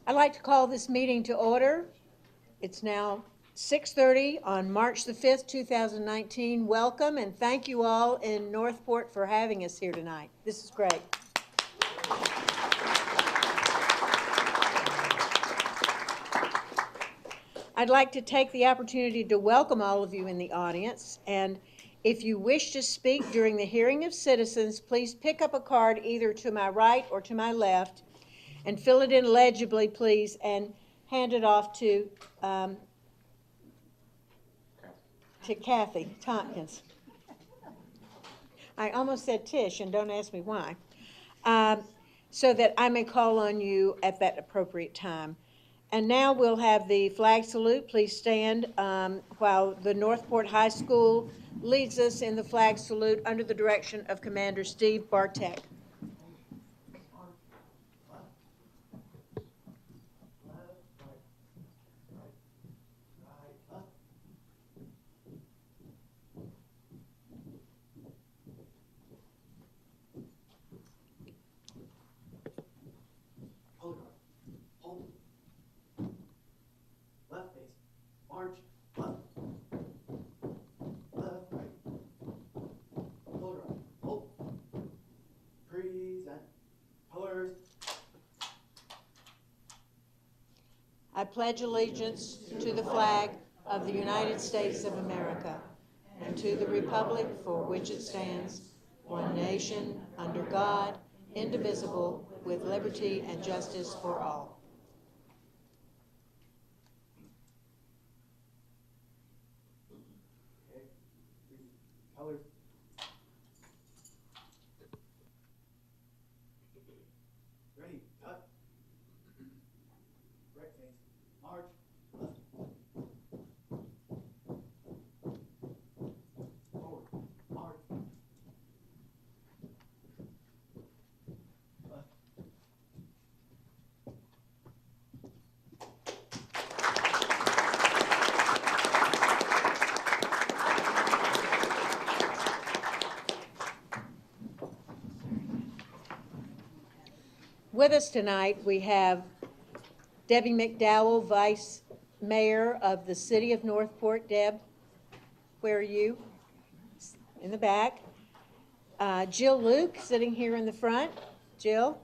I'd like to call this meeting to order. It's now 6:30 on March the 5th, 2019. Welcome and thank you all in Northport for having us here tonight. This is great. I'd like to take the opportunity to welcome all of you in the audience, and if you wish to speak during the hearing of citizens, please pick up a card either to my right or to my left and fill it in legibly, please, and hand it off to Kathy Tompkins. I almost said Tish, and don't ask me why, so that I may call on you at that appropriate time. And now we'll have the flag salute. Please stand while the Northport High School leads us in the flag salute under the direction of Commander Steve Bartek. March, left, left, right, hold right, hold, present, pillars. I pledge allegiance to the flag of the United States of America and to the republic for which it stands, one nation, under God, indivisible, with liberty and justice for all. Colors. Ready, cut. Right face. March. Left. Forward. March. Left. With us tonight, we have Debbie McDowell, Vice Mayor of the City of Northport. Deb, where are you? In the back. Jill Luke, sitting here in the front. Jill.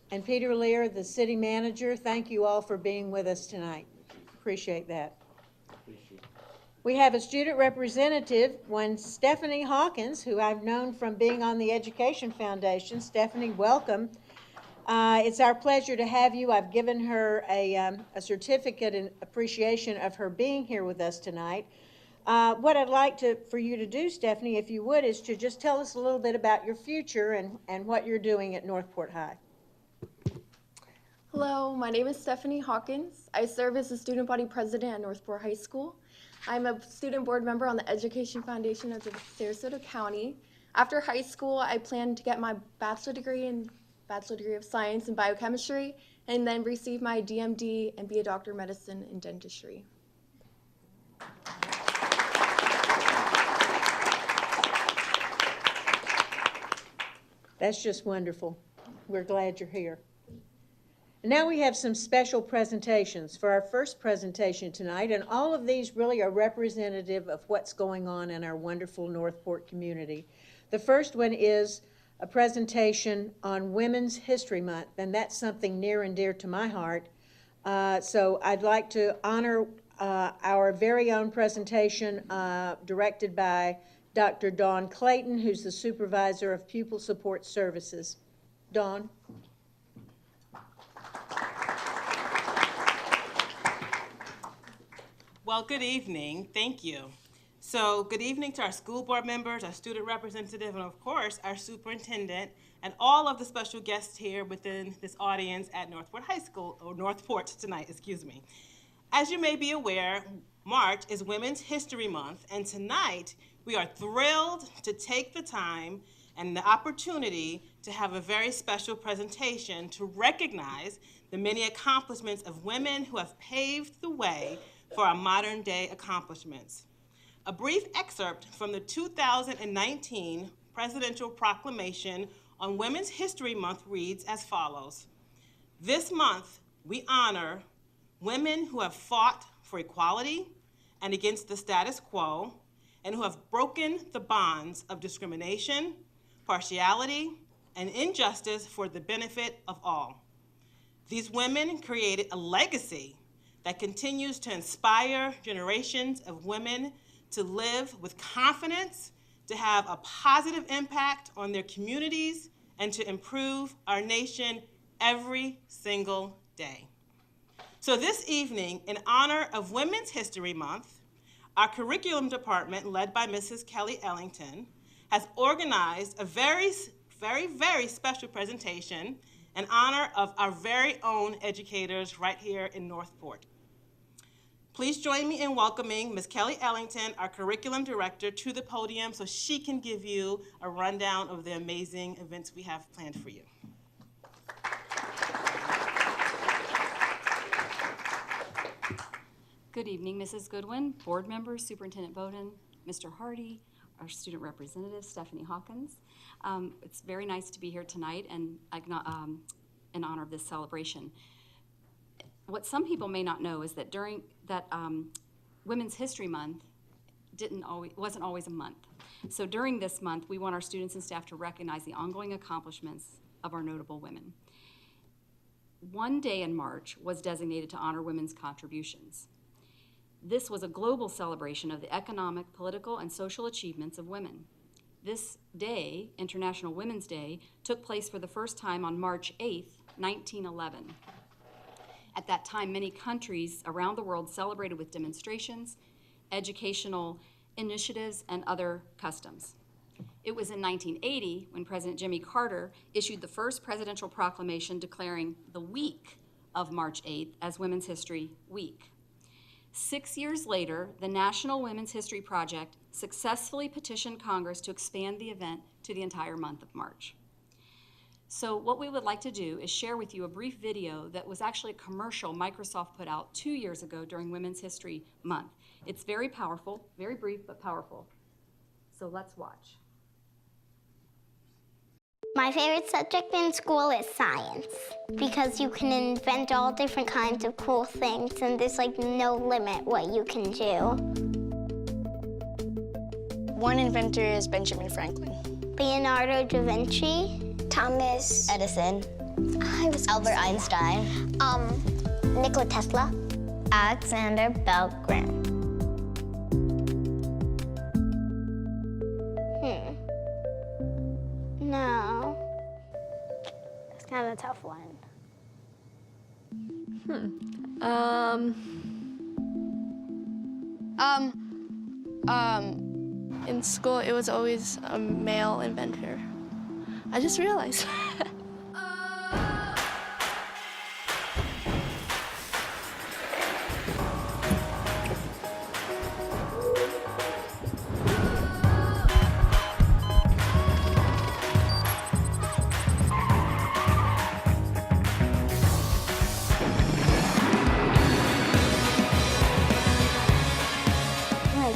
And Peter Lear, the City Manager. Thank you all for being with us tonight. Appreciate that. We have a student representative, one Stephanie Hawkins, who I've known from being on the Education Foundation. Stephanie, welcome. It's our pleasure to have you. I've given her a certificate in appreciation of her being here with us tonight. What I'd like for you to do, Stephanie, if you would, is to just tell us a little bit about your future and what you're doing at Northport High. Hello, my name is Stephanie Hawkins. I serve as the student body president at Northport High School. I'm a student board member on the Education Foundation of the Sarasota County. After high school, I plan to get my bachelor's degree of Science in Biochemistry, and then receive my DMD and be a doctor of medicine in dentistry. That's just wonderful. We're glad you're here. And now we have some special presentations for our first presentation tonight, and all of these really are representative of what's going on in our wonderful Northport community. The first one is a presentation on Women's History Month, and that's something near and dear to my heart. So I'd like to honor our very own presentation directed by Dr. Dawn Clayton, who's the Supervisor of Pupil Support Services. Dawn. Well, good evening. Thank you. So good evening to our school board members, our student representative, and of course, our superintendent, and all of the special guests here within this audience at Northport High School, or Northport tonight, excuse me. As you may be aware, March is Women's History Month, and tonight we are thrilled to take the time and the opportunity to have a very special presentation to recognize the many accomplishments of women who have paved the way for our modern day accomplishments. A brief excerpt from the 2019 Presidential Proclamation on Women's History Month reads as follows. This month, we honor women who have fought for equality and against the status quo, and who have broken the bonds of discrimination, partiality, and injustice for the benefit of all. These women created a legacy that continues to inspire generations of women to live with confidence, to have a positive impact on their communities, and to improve our nation every single day. So this evening, in honor of Women's History Month, our curriculum department, led by Mrs. Kelly Ellington, has organized a very special presentation in honor of our very own educators right here in Northport. Please join me in welcoming Ms. Kelly Ellington, our curriculum director, to the podium so she can give you a rundown of the amazing events we have planned for you. Good evening, Mrs. Goodwin, board members, Superintendent Bowden, Mr. Hardy, our student representative, Stephanie Hawkins. It's very nice to be here tonight and in honor of this celebration. What some people may not know is that during that Women's History Month wasn't always a month. So during this month, we want our students and staff to recognize the ongoing accomplishments of our notable women. One day in March was designated to honor women's contributions. This was a global celebration of the economic, political, and social achievements of women. This day, International Women's Day, took place for the first time on March 8th, 1911. At that time, many countries around the world celebrated with demonstrations, educational initiatives, and other customs. It was in 1980 when President Jimmy Carter issued the first presidential proclamation declaring the week of March 8th as Women's History Week. 6 years later, the National Women's History Project successfully petitioned Congress to expand the event to the entire month of March. So what we would like to do is share with you a brief video that was actually a commercial Microsoft put out 2 years ago during Women's History Month. It's very powerful, very brief, but powerful. So let's watch. My favorite subject in school is science because you can invent all different kinds of cool things and there's like no limit what you can do. One inventor is Benjamin Franklin. Leonardo da Vinci. Thomas Edison. Albert Einstein. Nikola Tesla. Alexander Bell Graham. No. It's kind of a tough one. In school, it was always a male inventor. I just realized.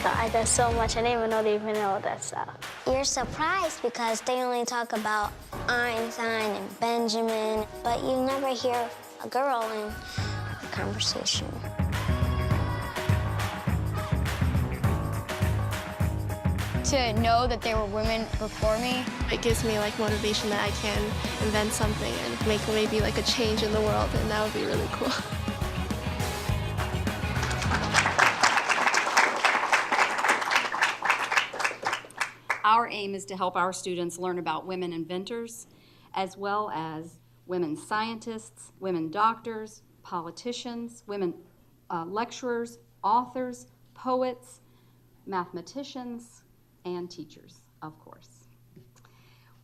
God, that's so much. I didn't even know they even know that stuff. You're surprised because they only talk about Einstein and Benjamin, but you never hear a girl in a conversation. To know that there were women before me. It gives me like motivation that I can invent something and make maybe like a change in the world, and that would be really cool. Our aim is to help our students learn about women inventors, as well as women scientists, women doctors, politicians, women lecturers, authors, poets, mathematicians, and teachers, of course.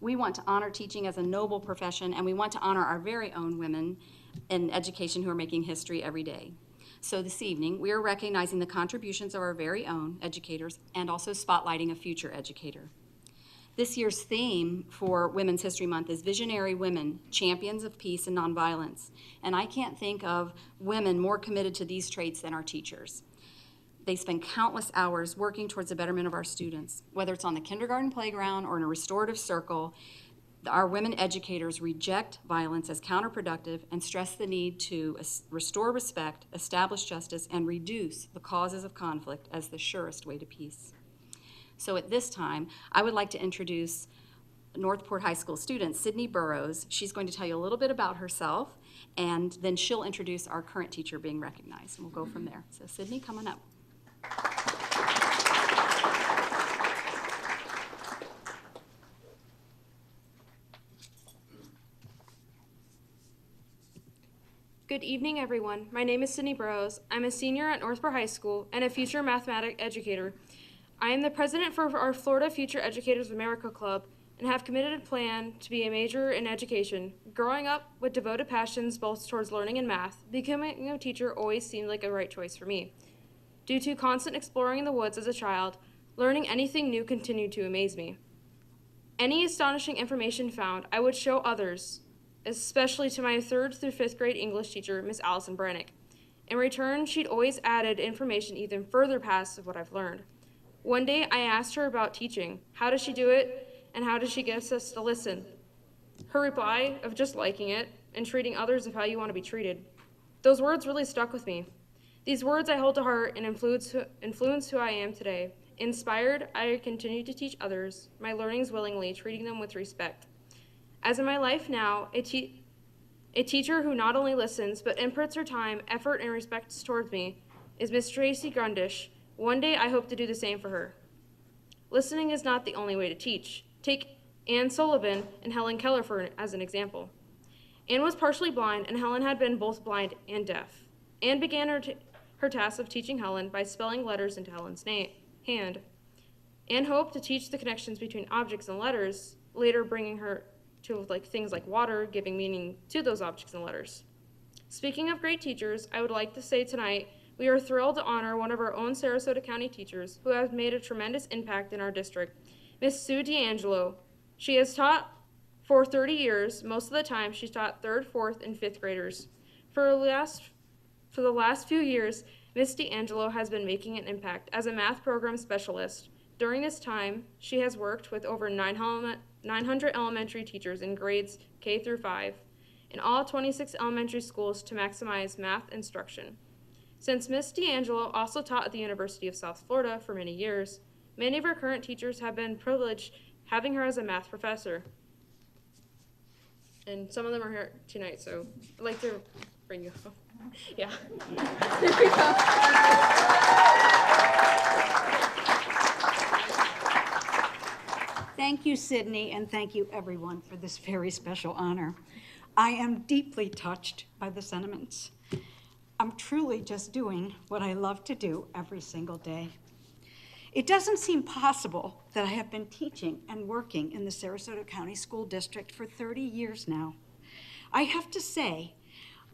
We want to honor teaching as a noble profession, and we want to honor our very own women in education who are making history every day. So this evening, we are recognizing the contributions of our very own educators and also spotlighting a future educator. This year's theme for Women's History Month is Visionary Women, Champions of Peace and Nonviolence. And I can't think of women more committed to these traits than our teachers. They spend countless hours working towards the betterment of our students, whether it's on the kindergarten playground or in a restorative circle. Our women educators reject violence as counterproductive and stress the need to restore respect, establish justice, and reduce the causes of conflict as the surest way to peace. So at this time, I would like to introduce Northport High School student, Sydney Burrows. She's going to tell you a little bit about herself, and then she'll introduce our current teacher being recognized, and we'll go from there. So Sydney, come on up. Good evening, everyone. My name is Sydney Burrows. I'm a senior at Northport High School and a future mathematics educator. I am the president for our Florida Future Educators of America Club and have committed a plan to be a major in education. Growing up with devoted passions both towards learning and math, becoming a teacher always seemed like a right choice for me. Due to constant exploring in the woods as a child, learning anything new continued to amaze me. Any astonishing information found, I would show others, especially to my 3rd through 5th grade English teacher, Miss Allison Brannick. In return, she'd always added information even further past what I've learned. One day, I asked her about teaching. How does she do it, and how does she get us to listen? Her reply of just liking it and treating others of how you want to be treated. Those words really stuck with me. These words I hold to heart and influence who I am today. Inspired, I continue to teach others my learnings willingly, treating them with respect. As in my life now, a teacher who not only listens, but inputs her time, effort, and respect towards me is Miss Tracy Grundish. One day I hope to do the same for her. Listening is not the only way to teach. Take Anne Sullivan and Helen Keller as an example. Anne was partially blind, and Helen had been both blind and deaf. Anne began her task of teaching Helen by spelling letters into Helen's hand. Anne hoped to teach the connections between objects and letters, later bringing her to things like water, giving meaning to those objects and letters. Speaking of great teachers, I would like to say tonight we are thrilled to honor one of our own Sarasota County teachers who has made a tremendous impact in our district, Miss Sue D'Angelo. She has taught for 30 years. Most of the time, she's taught 3rd, 4th, and 5th graders. For the last few years, Miss D'Angelo has been making an impact as a math program specialist. During this time, she has worked with over 900 elementary teachers in grades K through 5 in all 26 elementary schools to maximize math instruction. Since Miss D'Angelo also taught at the University of South Florida for many years, many of our current teachers have been privileged having her as a math professor. And some of them are here tonight, so I'd like to bring you home. Yeah. There we go. Thank you, Sydney, and thank you, everyone, for this very special honor. I am deeply touched by the sentiments. I'm truly just doing what I love to do every single day. It doesn't seem possible that I have been teaching and working in the Sarasota County School District for 30 years now. I have to say,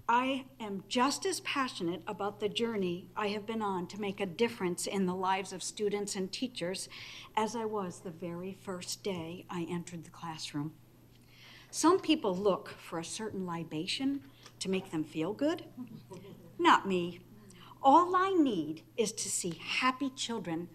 I am just as passionate about the journey I have been on to make a difference in the lives of students and teachers as I was the very first day I entered the classroom. Some people look for a certain libation to make them feel good. Not me. All I need is to see happy children,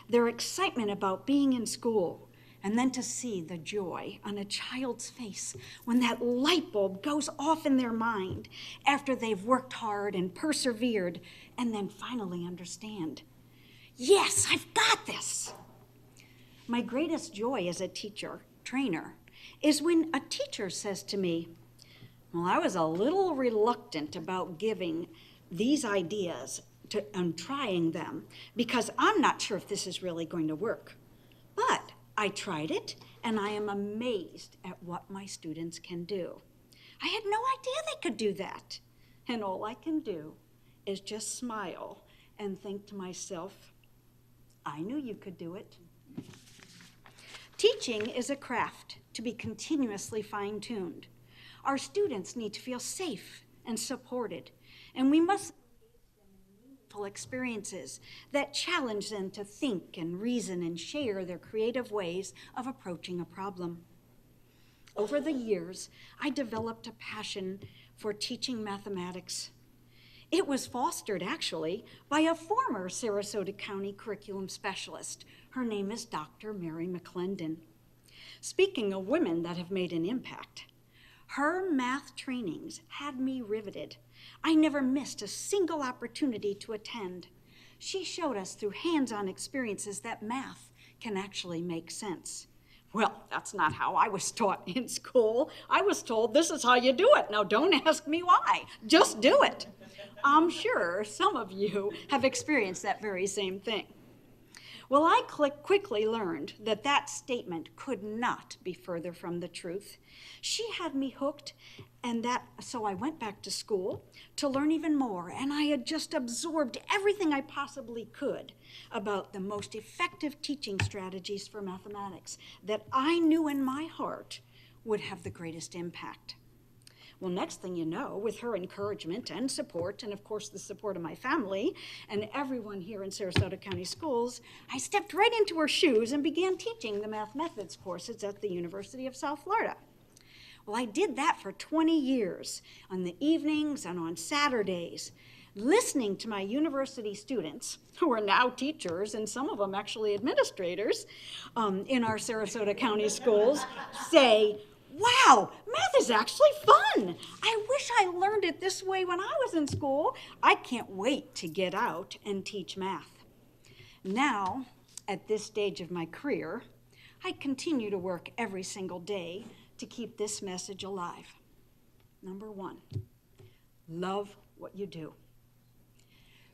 their excitement about being in school, and then to see the joy on a child's face when that light bulb goes off in their mind after they've worked hard and persevered and then finally understand, yes, I've got this. My greatest joy as a teacher, trainer, is when a teacher says to me, well, I was a little reluctant about giving these ideas and trying them because I'm not sure if this is really going to work. But I tried it, and I am amazed at what my students can do. I had no idea they could do that. And all I can do is just smile and think to myself, I knew you could do it. Teaching is a craft to be continuously fine-tuned. Our students need to feel safe and supported, and we must experiences that challenge them to think and reason and share their creative ways of approaching a problem. Over the years, I developed a passion for teaching mathematics. It was fostered, actually, by a former Sarasota County curriculum specialist. Her name is Dr. Mary McClendon. Speaking of women that have made an impact, her math trainings had me riveted. I never missed a single opportunity to attend. She showed us through hands-on experiences that math can actually make sense. Well, that's not how I was taught in school. I was told this is how you do it. Now don't ask me why, just do it. I'm sure some of you have experienced that very same thing. Well, I quickly learned that that statement could not be further from the truth. She had me hooked, so I went back to school to learn even more, and I had just absorbed everything I possibly could about the most effective teaching strategies for mathematics that I knew in my heart would have the greatest impact. Well, next thing you know, with her encouragement and support, and of course the support of my family and everyone here in Sarasota County Schools, I stepped right into her shoes and began teaching the math methods courses at the University of South Florida. Well, I did that for 20 years, on the evenings and on Saturdays, listening to my university students, who are now teachers and some of them actually administrators in our Sarasota County Schools, say, "Wow, math is actually fun. I wish I learned it this way when I was in school. I can't wait to get out and teach math." Now, at this stage of my career, I continue to work every single day to keep this message alive. Number one, love what you do.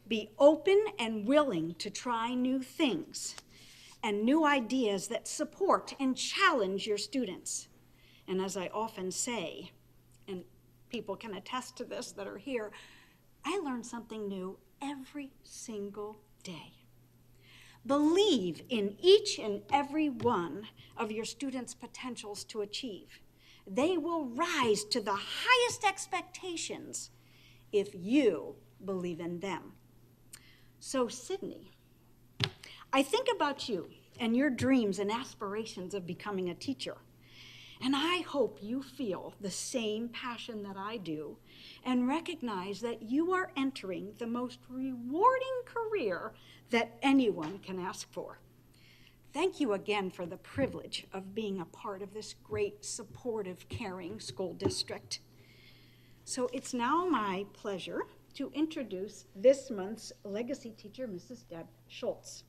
Be open and willing to try new things and new ideas that support and challenge your students. And as I often say, and people can attest to this that are here, I learn something new every single day. Believe in each and every one of your students' potentials to achieve. They will rise to the highest expectations if you believe in them. So, Sydney, I think about you and your dreams and aspirations of becoming a teacher. And I hope you feel the same passion that I do and recognize that you are entering the most rewarding career that anyone can ask for. Thank you again for the privilege of being a part of this great, supportive, caring school district. So it's now my pleasure to introduce this month's legacy teacher, Mrs. Deb Schultz.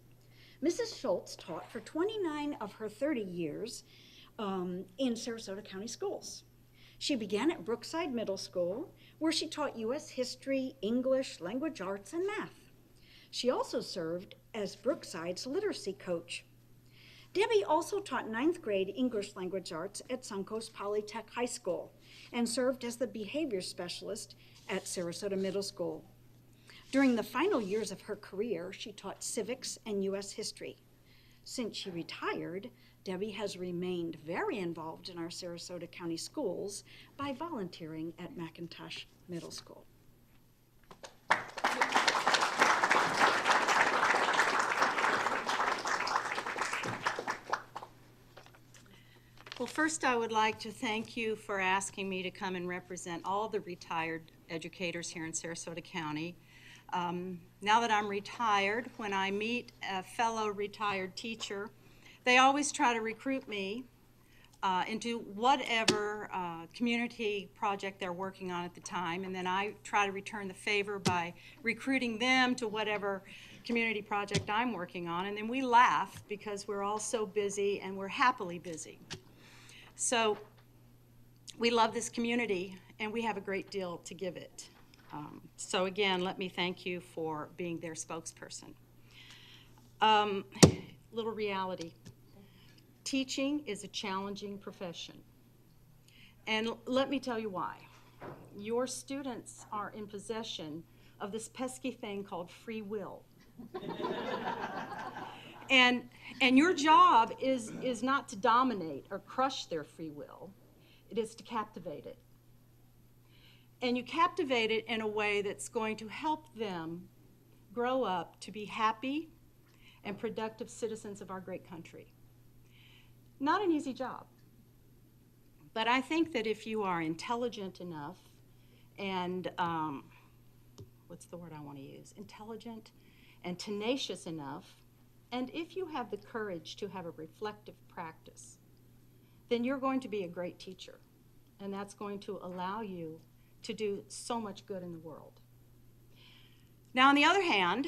Mrs. Schultz taught for 29 of her 30 years in Sarasota County Schools. She began at Brookside Middle School, where she taught U.S. history, English, language arts, and math. She also served as Brookside's literacy coach. Debbie also taught 9th grade English language arts at Suncoast Polytech High School and served as the behavior specialist at Sarasota Middle School. During the final years of her career, she taught civics and U.S. history. Since she retired, Debbie has remained very involved in our Sarasota County Schools by volunteering at McIntosh Middle School. Well, first I would like to thank you for asking me to come and represent all the retired educators here in Sarasota County. Now that I'm retired, when I meet a fellow retired teacher, they always try to recruit me into whatever community project they're working on at the time, and then I try to return the favor by recruiting them to whatever community project I'm working on, and then we laugh because we're all so busy and we're happily busy. So we love this community and we have a great deal to give it. So again, let me thank you for being their spokesperson. Little reality. Teaching is a challenging profession. And let me tell you why. Your students are in possession of this pesky thing called free will. And your job is not to dominate or crush their free will. It is to captivate it. And you captivate it in a way that's going to help them grow up to be happy and productive citizens of our great country. Not an easy job. But I think that if you are intelligent enough and, what's the word I want to use? Intelligent and tenacious enough, and if you have the courage to have a reflective practice, then you're going to be a great teacher. And that's going to allow you to do so much good in the world. Now, on the other hand,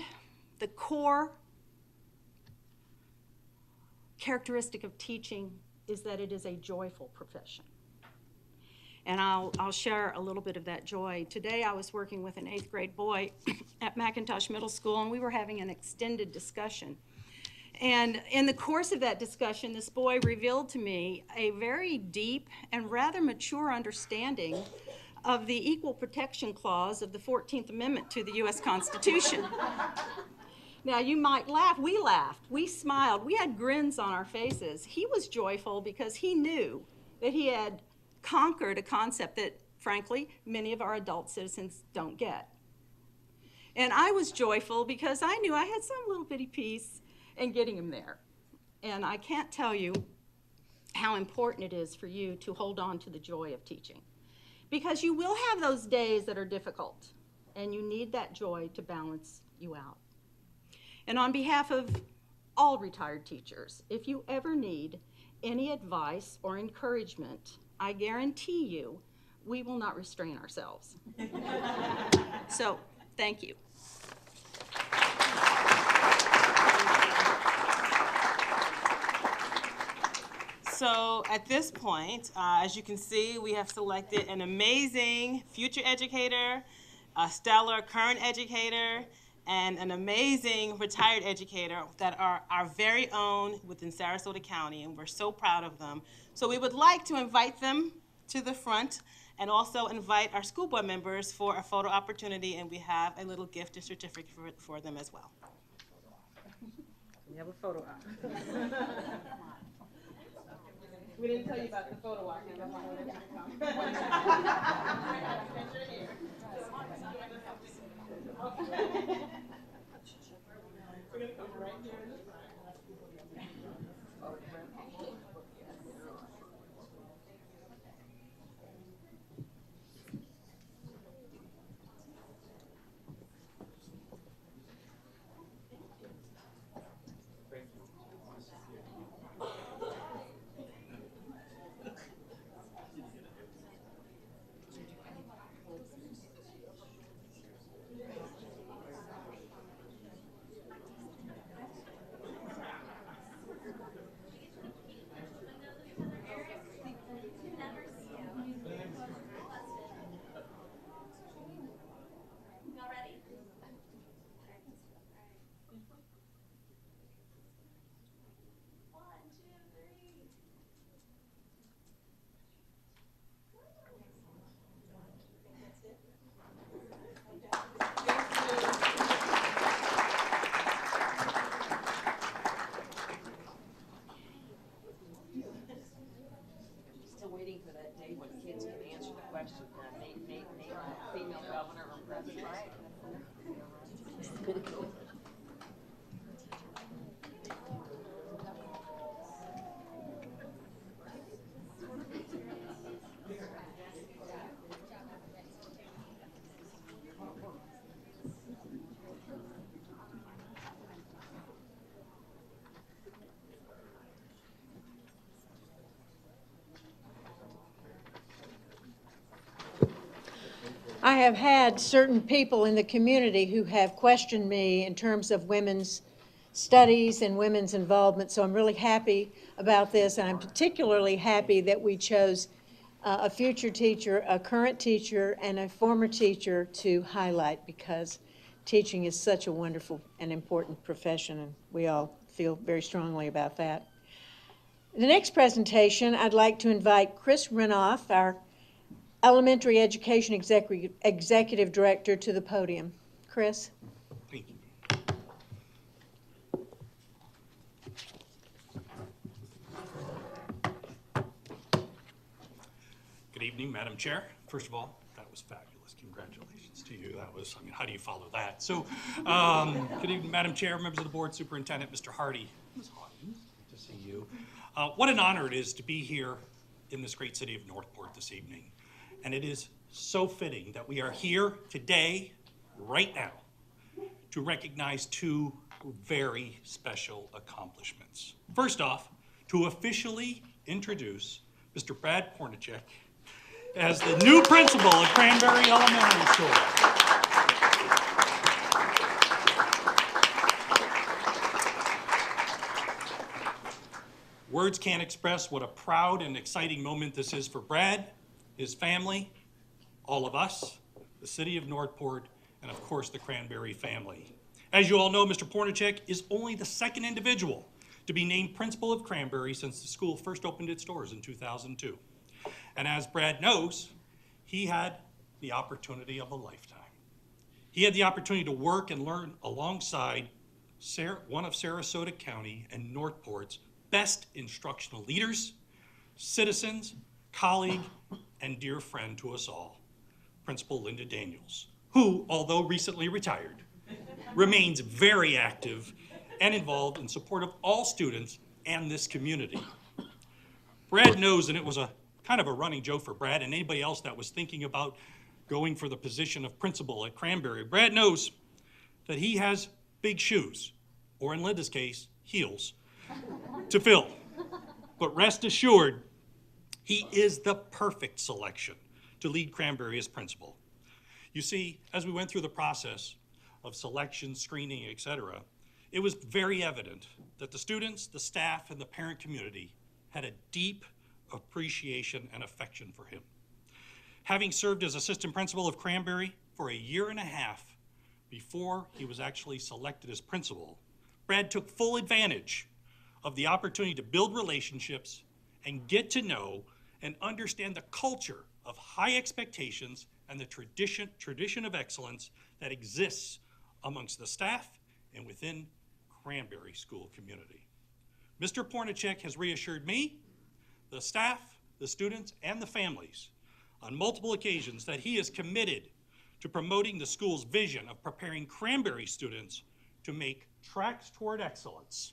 the core characteristic of teaching is that it is a joyful profession. And I'll share a little bit of that joy. Today I was working with an 8th grade boy at McIntosh Middle School, and we were having an extended discussion. And in the course of that discussion, this boy revealed to me a very deep and rather mature understanding of the Equal Protection Clause of the 14th Amendment to the U.S. Constitution. Now, you might laugh. We laughed. We smiled. We had grins on our faces. He was joyful because he knew that he had conquered a concept that, frankly, many of our adult citizens don't get. And I was joyful because I knew I had some little bitty piece in getting him there. And I can't tell you how important it is for you to hold on to the joy of teaching. Because you will have those days that are difficult, and you need that joy to balance you out. And on behalf of all retired teachers, if you ever need any advice or encouragement, I guarantee you we will not restrain ourselves. So, thank you. So at this point, as you can see, we have selected an amazing future educator, a stellar current educator, and an amazing retired educator that are our very own within Sarasota County, and we're so proud of them. So we would like to invite them to the front and also invite our school board members for a photo opportunity, and we have a little gift and certificate for them as well. We have a photo op. We didn't tell you about the photo op. We're going to come right here in the front. I have had certain people in the community who have questioned me in terms of women's studies and women's involvement, so I'm really happy about this, and I'm particularly happy that we chose a future teacher, a current teacher, and a former teacher to highlight, because teaching is such a wonderful and important profession, and we all feel very strongly about that. The next presentation, I'd like to invite Chris Renoff, our Elementary Education Executive Director, to the podium. Chris. Thank you. Good evening, Madam Chair. First of all, that was fabulous. Congratulations to you. That was, I mean, how do you follow that? So, good evening, Madam Chair, members of the board, Superintendent, Mr. Hardy. Ms. Hawkins, good to see you. What an honor it is to be here in this great city of Northport this evening. And it is so fitting that we are here today, right now, to recognize two very special accomplishments. First off, to officially introduce Mr. Brad Pornacek as the new principal of Cranberry Elementary School. Words can't express what a proud and exciting moment this is for Brad, his family, all of us, the city of Northport, and of course the Cranberry family. As you all know, Mr. Pornacek is only the second individual to be named principal of Cranberry since the school first opened its doors in 2002. And as Brad knows, he had the opportunity of a lifetime. He had the opportunity to work and learn alongside one of Sarasota County and Northport's best instructional leaders, citizens, colleague, and dear friend to us all, Principal Linda Daniels, who, although recently retired, remains very active and involved in support of all students and this community. Brad knows, and it was a kind of a running joke for Brad and anybody else that was thinking about going for the position of principal at Cranberry, Brad knows that he has big shoes, or in Linda's case, heels, to fill. But rest assured, he is the perfect selection to lead Cranberry as principal. You see, as we went through the process of selection, screening, etc., it was very evident that the students, the staff, and the parent community had a deep appreciation and affection for him. Having served as assistant principal of Cranberry for a year and a half before he was actually selected as principal, Brad took full advantage of the opportunity to build relationships and get to know and understand the culture of high expectations and the tradition of excellence that exists amongst the staff and within Cranberry school community. Mr. Pornacek has reassured me, the staff, the students, and the families on multiple occasions that he is committed to promoting the school's vision of preparing Cranberry students to make tracks toward excellence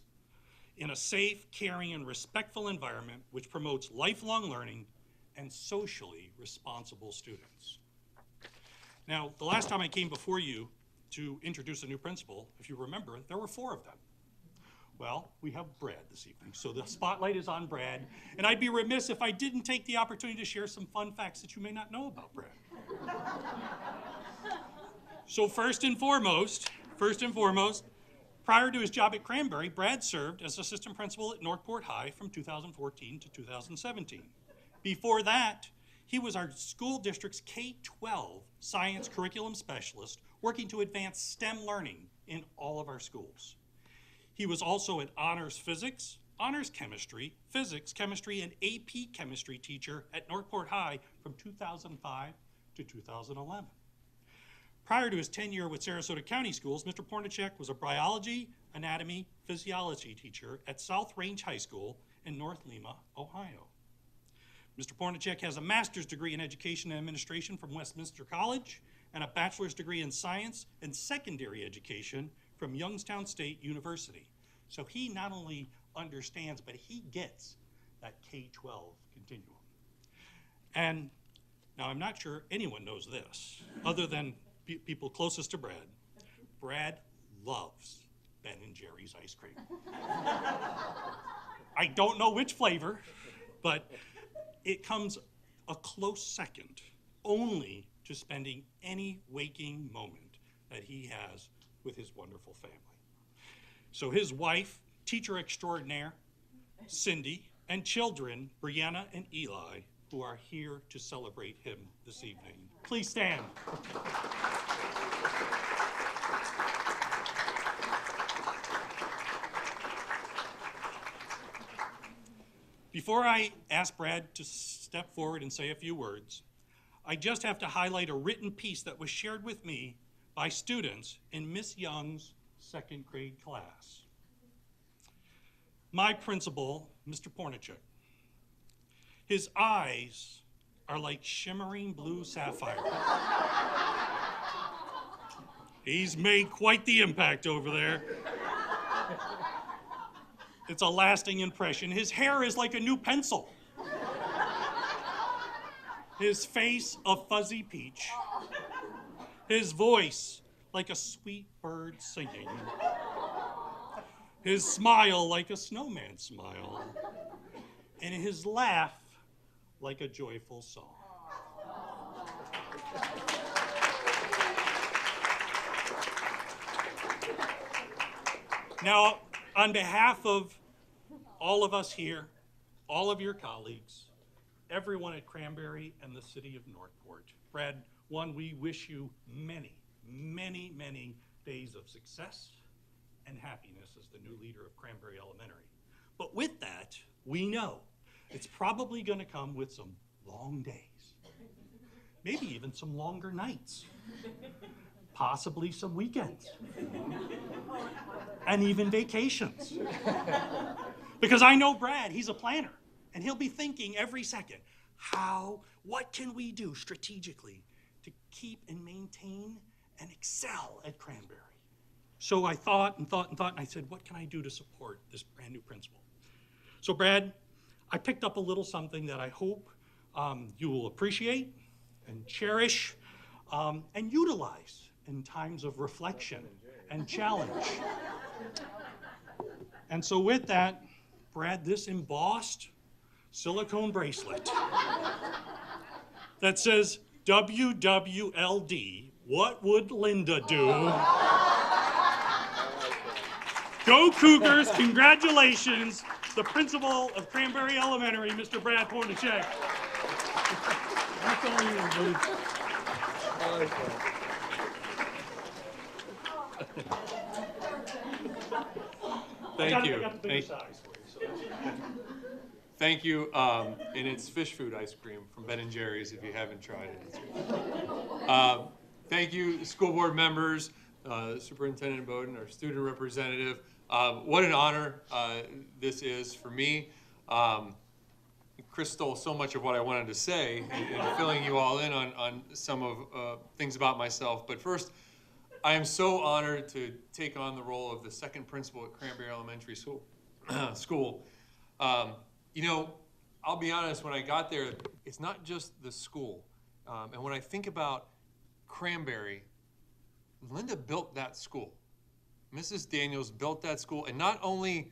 in a safe, caring, and respectful environment which promotes lifelong learning and socially responsible students. Now, the last time I came before you to introduce a new principal, if you remember, there were 4 of them. Well, we have Brad this evening, so the spotlight is on Brad, and I'd be remiss if I didn't take the opportunity to share some fun facts that you may not know about Brad. So first and foremost, prior to his job at Cranberry, Brad served as assistant principal at Northport High from 2014 to 2017. Before that, he was our school district's K-12 science curriculum specialist, working to advance STEM learning in all of our schools. He was also an honors physics, honors chemistry, physics, chemistry, and AP chemistry teacher at Northport High from 2005 to 2011. Prior to his tenure with Sarasota County Schools, Mr. Pornacek was a biology, anatomy, physiology teacher at South Range High School in North Lima, Ohio. Mr. Pornacek has a master's degree in education and administration from Westminster College and a bachelor's degree in science and secondary education from Youngstown State University. So he not only understands, but he gets that K-12 continuum. And now I'm not sure anyone knows this, other than people closest to Brad. Brad loves Ben & Jerry's ice cream. I don't know which flavor, but it comes a close second only to spending any waking moment that he has with his wonderful family. So his wife, teacher extraordinaire, Cindy, and children, Brianna and Eli, who are here to celebrate him this evening. Please stand. Before I ask Brad to step forward and say a few words, I just have to highlight a written piece that was shared with me by students in Miss Young's second grade class. My principal, Mr. Pornacek, his eyes are like shimmering blue sapphire. He's made quite the impact over there. It's a lasting impression. His hair is like a new pencil. His face a fuzzy peach. His voice like a sweet bird singing. His smile like a snowman smile. And his laugh like a joyful song. Now, on behalf of all of us here, all of your colleagues, everyone at Cranberry and the city of Northport, Brad, one, we wish you many, many, many days of success and happiness as the new leader of Cranberry Elementary. But with that, we know it's probably going to come with some long days, maybe even some longer nights, possibly some weekends, and even vacations. Because I know Brad, he's a planner, and he'll be thinking every second, what can we do strategically to keep and maintain and excel at Cranberry? So I thought, and I said, what can I do to support this brand new principal? So Brad, I picked up a little something that I hope you will appreciate and cherish and utilize in times of reflection and challenge. And so with that, Brad, this embossed silicone bracelet that says WWLD, what would Linda do? Go Cougars, congratulations, the principal of Cranberry Elementary, Mr. Brad Pornacek. That's all you, buddy. Thank you. I got the bigger size for you. So. Thank you. And it's fish food ice cream from Ben & Jerry's if you haven't tried it. Thank you, school board members, Superintendent Bowden, our student representative. What an honor this is for me. Chris stole so much of what I wanted to say and filling you all in on some of things about myself. But first, I am so honored to take on the role of the second principal at Cranberry Elementary School. You know, I'll be honest, when I got there, it's not just the school. And when I think about Cranberry, Linda built that school. Mrs. Daniels built that school, and not only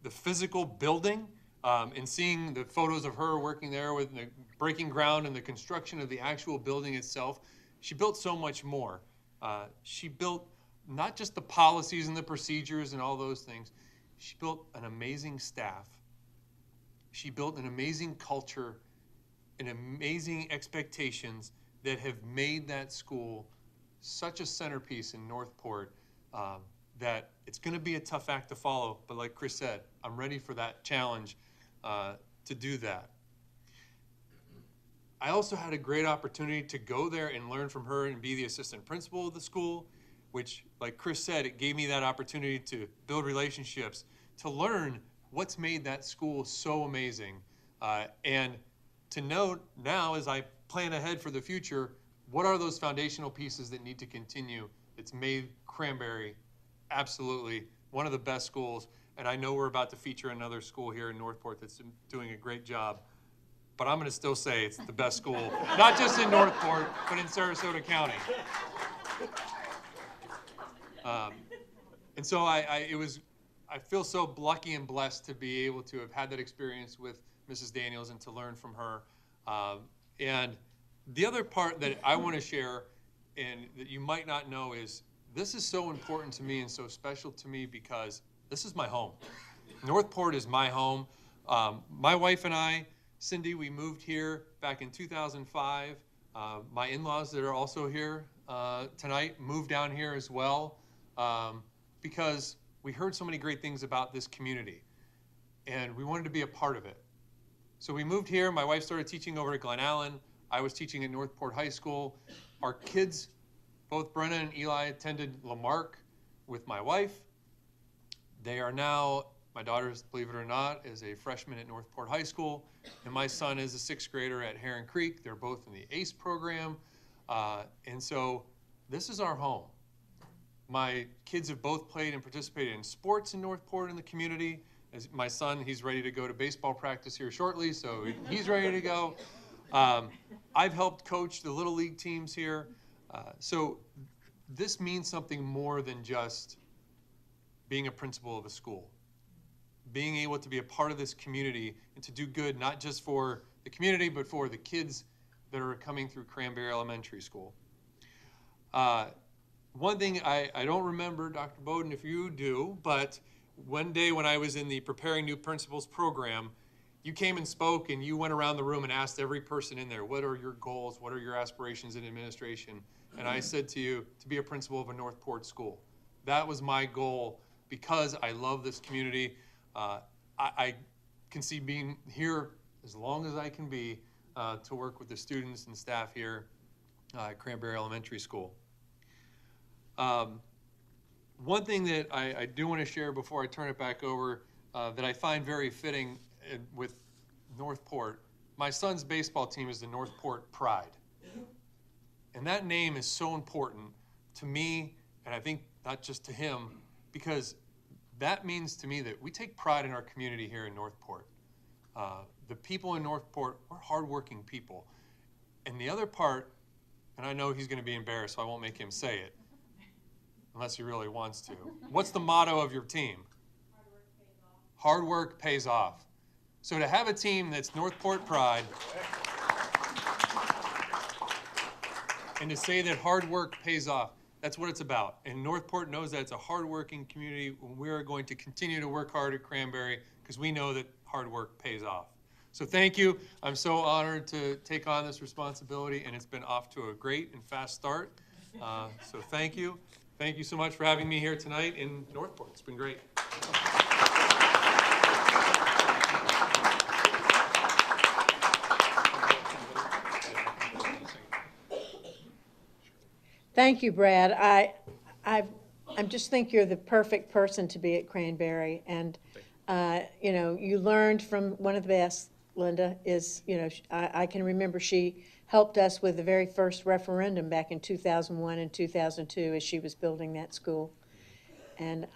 the physical building, and seeing the photos of her working there with the breaking ground and the construction of the actual building itself, she built so much more. She built not just the policies and the procedures and all those things, she built an amazing staff. She built an amazing culture and amazing expectations that have made that school such a centerpiece in Northport that it's going to be a tough act to follow. But like Chris said, I'm ready for that challenge to do that. I also had a great opportunity to go there and learn from her and be the assistant principal of the school, which, like Chris said, it gave me that opportunity to build relationships, to learn what's made that school so amazing, and to know now as I plan ahead for the future, what are those foundational pieces that need to continue that's made Cranberry absolutely one of the best schools. And I know we're about to feature another school here in Northport that's doing a great job. But I'm going to still say it's the best school, not just in Northport, but in Sarasota County. And so I feel so lucky and blessed to be able to have had that experience with Mrs. Daniels and to learn from her. And the other part that I want to share and that you might not know is this is so important to me and so special to me because this is my home. Northport is my home. My wife and I, Cindy, we moved here back in 2005. My in-laws that are also here tonight moved down here as well because we heard so many great things about this community and we wanted to be a part of it. So we moved here. My wife started teaching over at Glen Allen. I was teaching at Northport High School. Our kids, both Brenna and Eli, attended Lamarck with my wife. They are now, my daughter, believe it or not, is a freshman at Northport High School, and my son is a sixth grader at Heron Creek. They're both in the ACE program, and so this is our home. My kids have both played and participated in sports in Northport in the community. As my son, he's ready to go to baseball practice here shortly, so he's ready to go. I've helped coach the Little League teams here. So this means something more than just being a principal of a school. Being able to be a part of this community and to do good, not just for the community, but for the kids that are coming through Cranberry Elementary School. One thing I don't remember, Dr. Bowden, if you do, but one day when I was in the Preparing New Principals program, you came and spoke and you went around the room and asked every person in there, what are your goals, what are your aspirations in administration? And I said to you, to be a principal of a Northport school. That was my goal because I love this community. I can see being here as long as I can be to work with the students and staff here at Cranberry Elementary School. One thing that I do want to share before I turn it back over that I find very fitting with Northport, my son's baseball team is the Northport Pride. And that name is so important to me, and I think not just to him, because that means to me that we take pride in our community here in Northport. The people in Northport, we're hardworking people. And the other part, and I know he's going to be embarrassed, so I won't make him say it, unless he really wants to. What's the motto of your team? Hard work pays off. So to have a team that's Northport Pride, and to say that hard work pays off, that's what it's about. And Northport knows that it's a hardworking community. We're going to continue to work hard at Cranberry because we know that hard work pays off. So thank you. I'm so honored to take on this responsibility, and it's been off to a great and fast start. So thank you. Thank you so much for having me here tonight in Northport. It's been great. Thank you, Brad. I just think you're the perfect person to be at Cranberry, and you know, you learned from one of the best. Linda is, you know, I can remember she helped us with the very first referendum back in 2001 and 2002 as she was building that school. And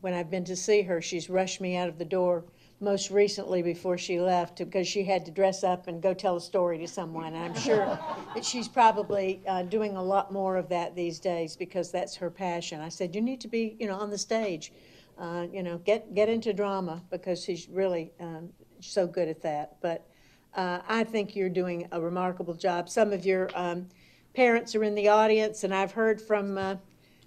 when I've been to see her, she's rushed me out of the door most recently before she left because she had to dress up and go tell a story to someone. And I'm sure that she's probably doing a lot more of that these days because that's her passion. I said, you need to be, you know, on the stage, you know, get into drama because she's really so good at that. But I think you're doing a remarkable job. Some of your parents are in the audience, and I've heard from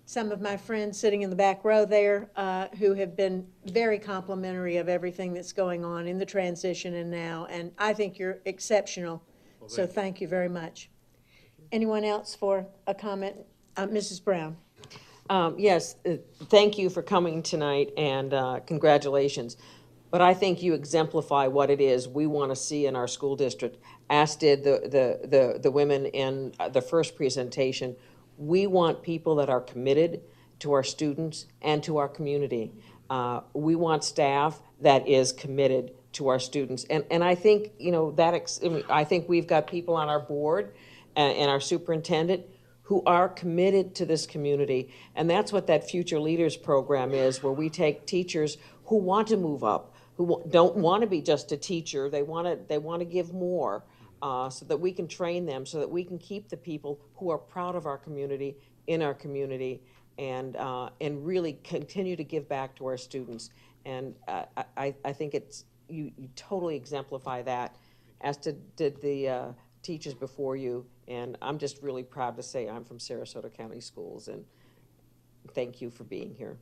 some of my friends sitting in the back row there who have been very complimentary of everything that's going on in the transition and now, and I think you're exceptional. Well, so thank you very much. Anyone else for a comment? Mrs. Brown. Yes, thank you for coming tonight, and congratulations. But I think you exemplify what it is we want to see in our school district, as did the women in the first presentation. We want people that are committed to our students and to our community. We want staff that is committed to our students. And I think, you know, I think we've got people on our board and our superintendent who are committed to this community. And that's what that Future Leaders program is, where we take teachers who want to move up, who don't want to be just a teacher. They want to give more, so that we can train them, so that we can keep the people who are proud of our community in our community, and really continue to give back to our students. And I think you totally exemplify that, as did the teachers before you. And I'm just really proud to say I'm from Sarasota County Schools, and thank you for being here.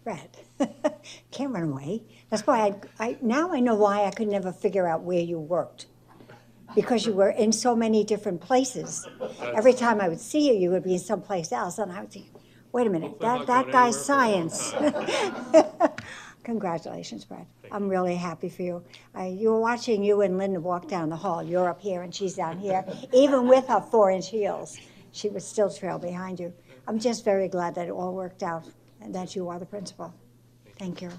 Brad, can't run away. That's why now I know why I could never figure out where you worked. Because you were in so many different places. Every time I would see you, you would be in someplace else, and I would think, wait a minute, that guy's science. Congratulations, Brad. I'm really happy for you. You were watching you and Linda walk down the hall. You're up here and she's down here. Even with her 4-inch heels, she would still trail behind you. I'm just very glad that it all worked out and that you are the principal. Thank you.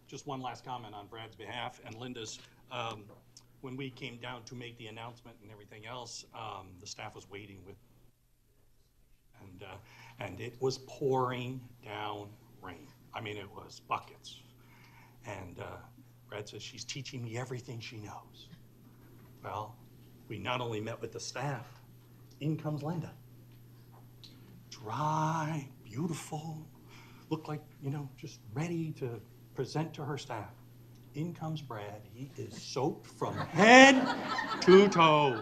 Just one last comment on Brad's behalf and Linda's. When we came down to make the announcement and everything else, the staff was waiting with, and it was pouring down rain. I mean, it was buckets. And Brad says, she's teaching me everything she knows. Well, we not only met with the staff, in comes Linda. Dry, beautiful, looked like, just ready to present to her staff. In comes Brad. He is soaked from head to toe.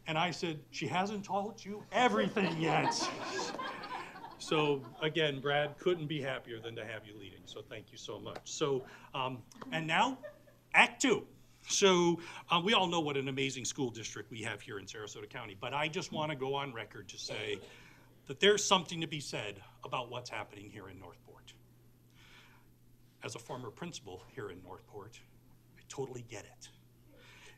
And I said, she hasn't told you everything yet. So again, Brad, couldn't be happier than to have you leading. So thank you so much. So, and now, Act 2. So we all know what an amazing school district we have here in Sarasota County, but I just want to go on record to say that there's something to be said about what's happening here in Northport. As a former principal here in Northport, I totally get it.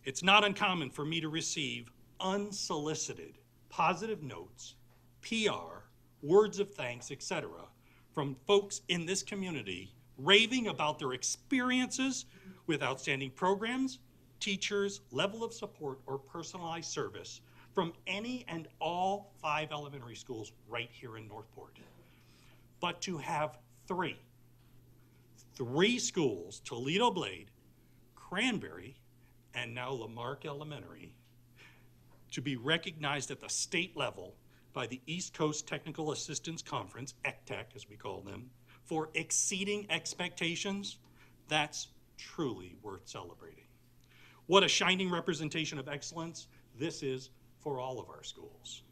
It's not uncommon for me to receive unsolicited positive notes, PR, words of thanks, etc., from folks in this community raving about their experiences with outstanding programs, teachers, level of support, or personalized service from any and all 5 elementary schools right here in Northport. But to have three schools, Toledo Blade, Cranberry, and now Lamarck Elementary, to be recognized at the state level by the East Coast Technical Assistance Conference, ECTEC as we call them, for exceeding expectations, that's truly worth celebrating. What a shining representation of excellence this is for all of our schools.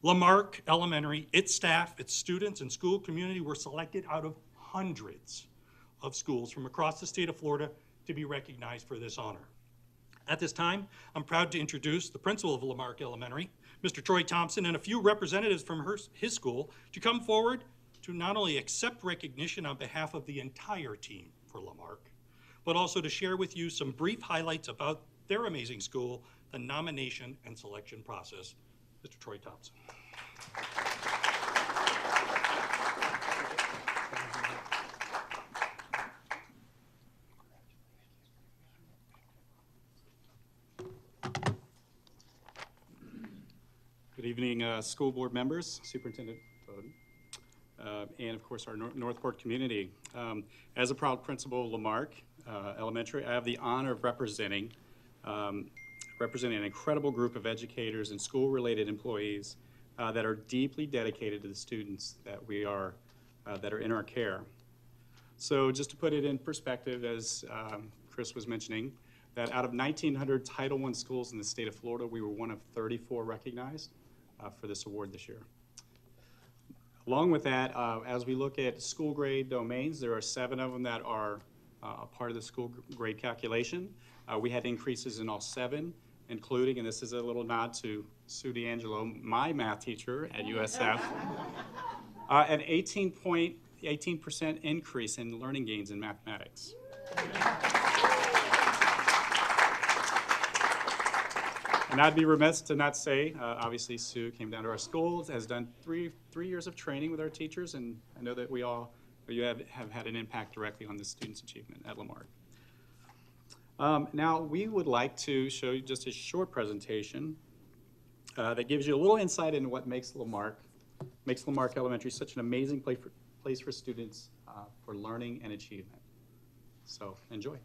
Lamarck Elementary, its staff, its students, and school community were selected out of hundreds of schools from across the state of Florida to be recognized for this honor. At this time, I'm proud to introduce the principal of Lamarck Elementary, Mr. Troy Thompson, and a few representatives from his school to come forward to not only accept recognition on behalf of the entire team for Lamarck, but also to share with you some brief highlights about their amazing school, the nomination and selection process. Mr. Troy Thompson. Good evening, school board members, Superintendent Bowden, and of course our Northport community. As a proud principal of Lamarck Elementary, I have the honor of representing an incredible group of educators and school-related employees that are deeply dedicated to the students that that are in our care. So just to put it in perspective, as Chris was mentioning, that out of 1,900 Title I schools in the state of Florida, we were one of 34 recognized for this award this year. Along with that, as we look at school grade domains, there are 7 of them that are a part of the school grade calculation. We had increases in all 7, including, and this is a little nod to Sue D'Angelo, my math teacher at USF, an 18% increase in learning gains in mathematics. And I'd be remiss to not say, obviously Sue came down to our schools, has done three years of training with our teachers, and I know that you have had an impact directly on the students' achievement at Lamarck. Now, we would like to show you just a short presentation that gives you a little insight into what makes Lamarck Elementary such an amazing place for students for learning and achievement. So, enjoy.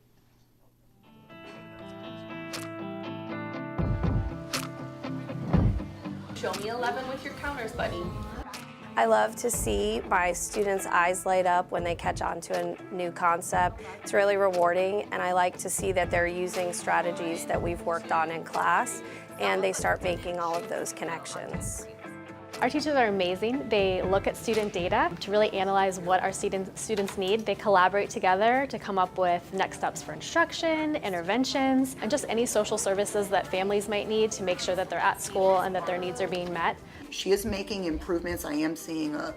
Show me 11 with your counters, buddy. I love to see my students' eyes light up when they catch on to a new concept. It's really rewarding, and I like to see that they're using strategies that we've worked on in class, and they start making all of those connections. Our teachers are amazing. They look at student data to really analyze what our students need. They collaborate together to come up with next steps for instruction, interventions, and just any social services that families might need to make sure that they're at school and that their needs are being met. She is making improvements. I am seeing an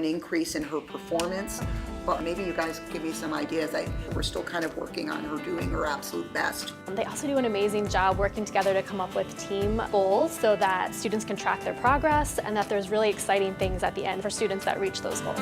increase in her performance, but maybe you guys give me some ideas. We're still kind of working on her doing her absolute best. They also do an amazing job working together to come up with team goals so that students can track their progress and that there's really exciting things at the end for students that reach those goals.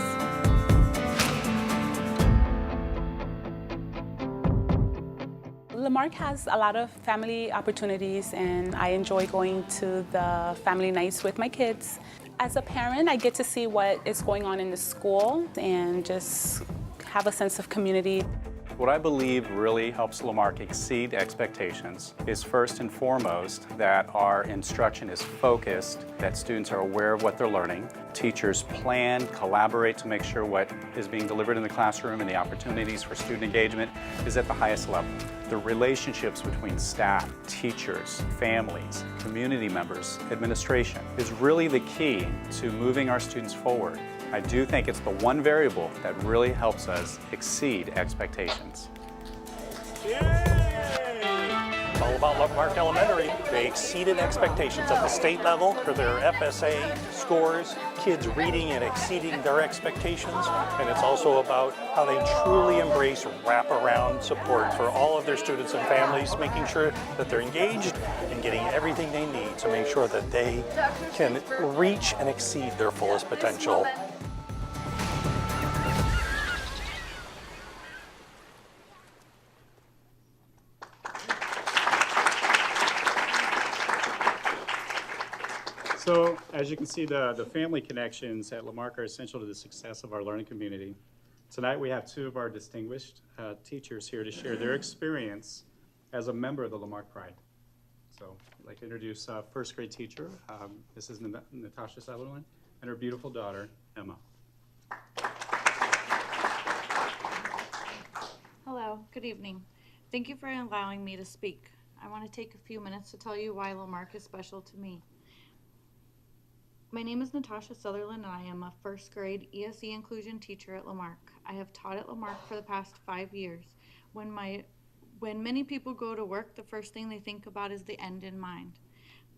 Lamarck has a lot of family opportunities, and I enjoy going to the family nights with my kids. As a parent, I get to see what is going on in the school and just have a sense of community. What I believe really helps Lamarck exceed expectations is first and foremost that our instruction is focused, that students are aware of what they're learning, teachers plan, collaborate to make sure what is being delivered in the classroom and the opportunities for student engagement is at the highest level. The relationships between staff, teachers, families, community members, administration is really the key to moving our students forward. I do think it's the one variable that really helps us exceed expectations. It's all about Lamarck Elementary. They exceeded expectations at the state level for their FSA scores, kids reading and exceeding their expectations, and it's also about how they truly embrace wraparound support for all of their students and families, making sure that they're engaged and getting everything they need to make sure that they can reach and exceed their fullest potential. So, as you can see, the family connections at Lamarck are essential to the success of our learning community. Tonight we have two of our distinguished teachers here to share their experience as a member of the Lamarck Pride. So, I'd like to introduce first grade teacher, Mrs. Natasha Sutherland, and her beautiful daughter, Emma. Hello, good evening. Thank you for allowing me to speak. I want to take a few minutes to tell you why Lamarck is special to me. My name is Natasha Sutherland, and I am a first grade ESE inclusion teacher at Lamarck. I have taught at Lamarck for the past 5 years. When many people go to work, the first thing they think about is the end in mind,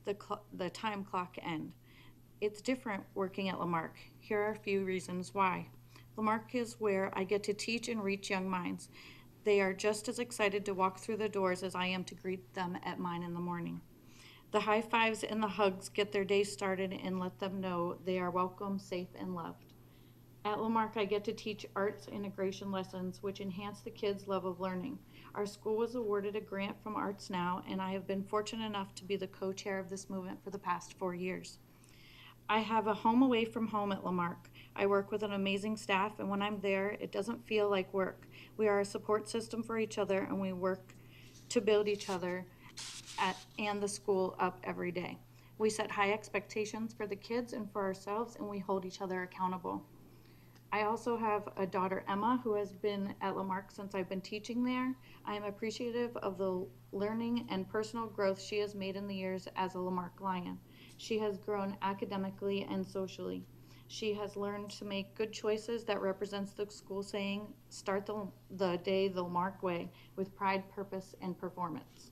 the time clock end. It's different working at Lamarck. Here are a few reasons why. Lamarck is where I get to teach and reach young minds. They are just as excited to walk through the doors as I am to greet them at mine in the morning. The high fives and the hugs get their day started and let them know they are welcome, safe, and loved. At Lamarck, I get to teach arts integration lessons, which enhance the kids' love of learning. Our school was awarded a grant from Arts Now, and I have been fortunate enough to be the co-chair of this movement for the past 4 years. I have a home away from home at Lamarck. I work with an amazing staff, and when I'm there, it doesn't feel like work. We are a support system for each other, and we work to build each other and the school up every day. We set high expectations for the kids and for ourselves, and we hold each other accountable. I also have a daughter, Emma, who has been at Lamarck since I've been teaching there. I am appreciative of the learning and personal growth she has made in the years as a Lamarck Lion. She has grown academically and socially. She has learned to make good choices that represents the school saying, start the day the Lamarck way, with pride, purpose, and performance.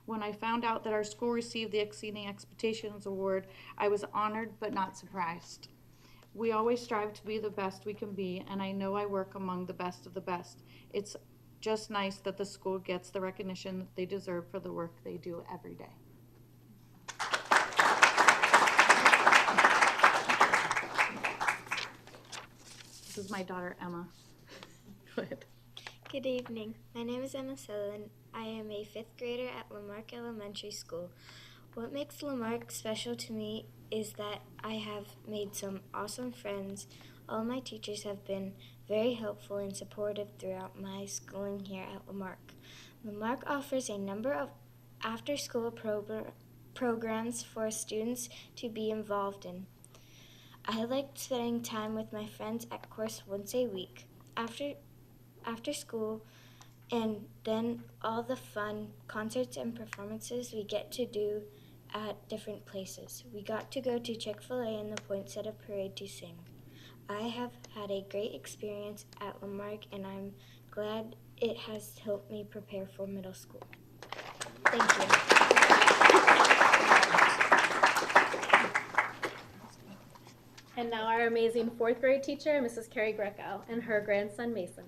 When I found out that our school received the Exceeding Expectations Award, I was honored but not surprised. We always strive to be the best we can be, and I know I work among the best of the best. It's just nice that the school gets the recognition that they deserve for the work they do every day. This is my daughter, Emma. Go ahead. Good evening. My name is Emma Sutherland. I am a 5th grader at Lamarck Elementary School. What makes Lamarck special to me is that I have made some awesome friends. All my teachers have been very helpful and supportive throughout my schooling here at Lamarck. Lamarck offers a number of after-school programs for students to be involved in. I like spending time with my friends at course once a week. After school, and then all the fun concerts and performances we get to do at different places. We got to go to Chick-fil-A in the Poinsettia Parade to sing. I have had a great experience at Lamarck, and I'm glad it has helped me prepare for middle school. Thank you. And now our amazing 4th grade teacher, Mrs. Carrie Greco, and her grandson, Mason.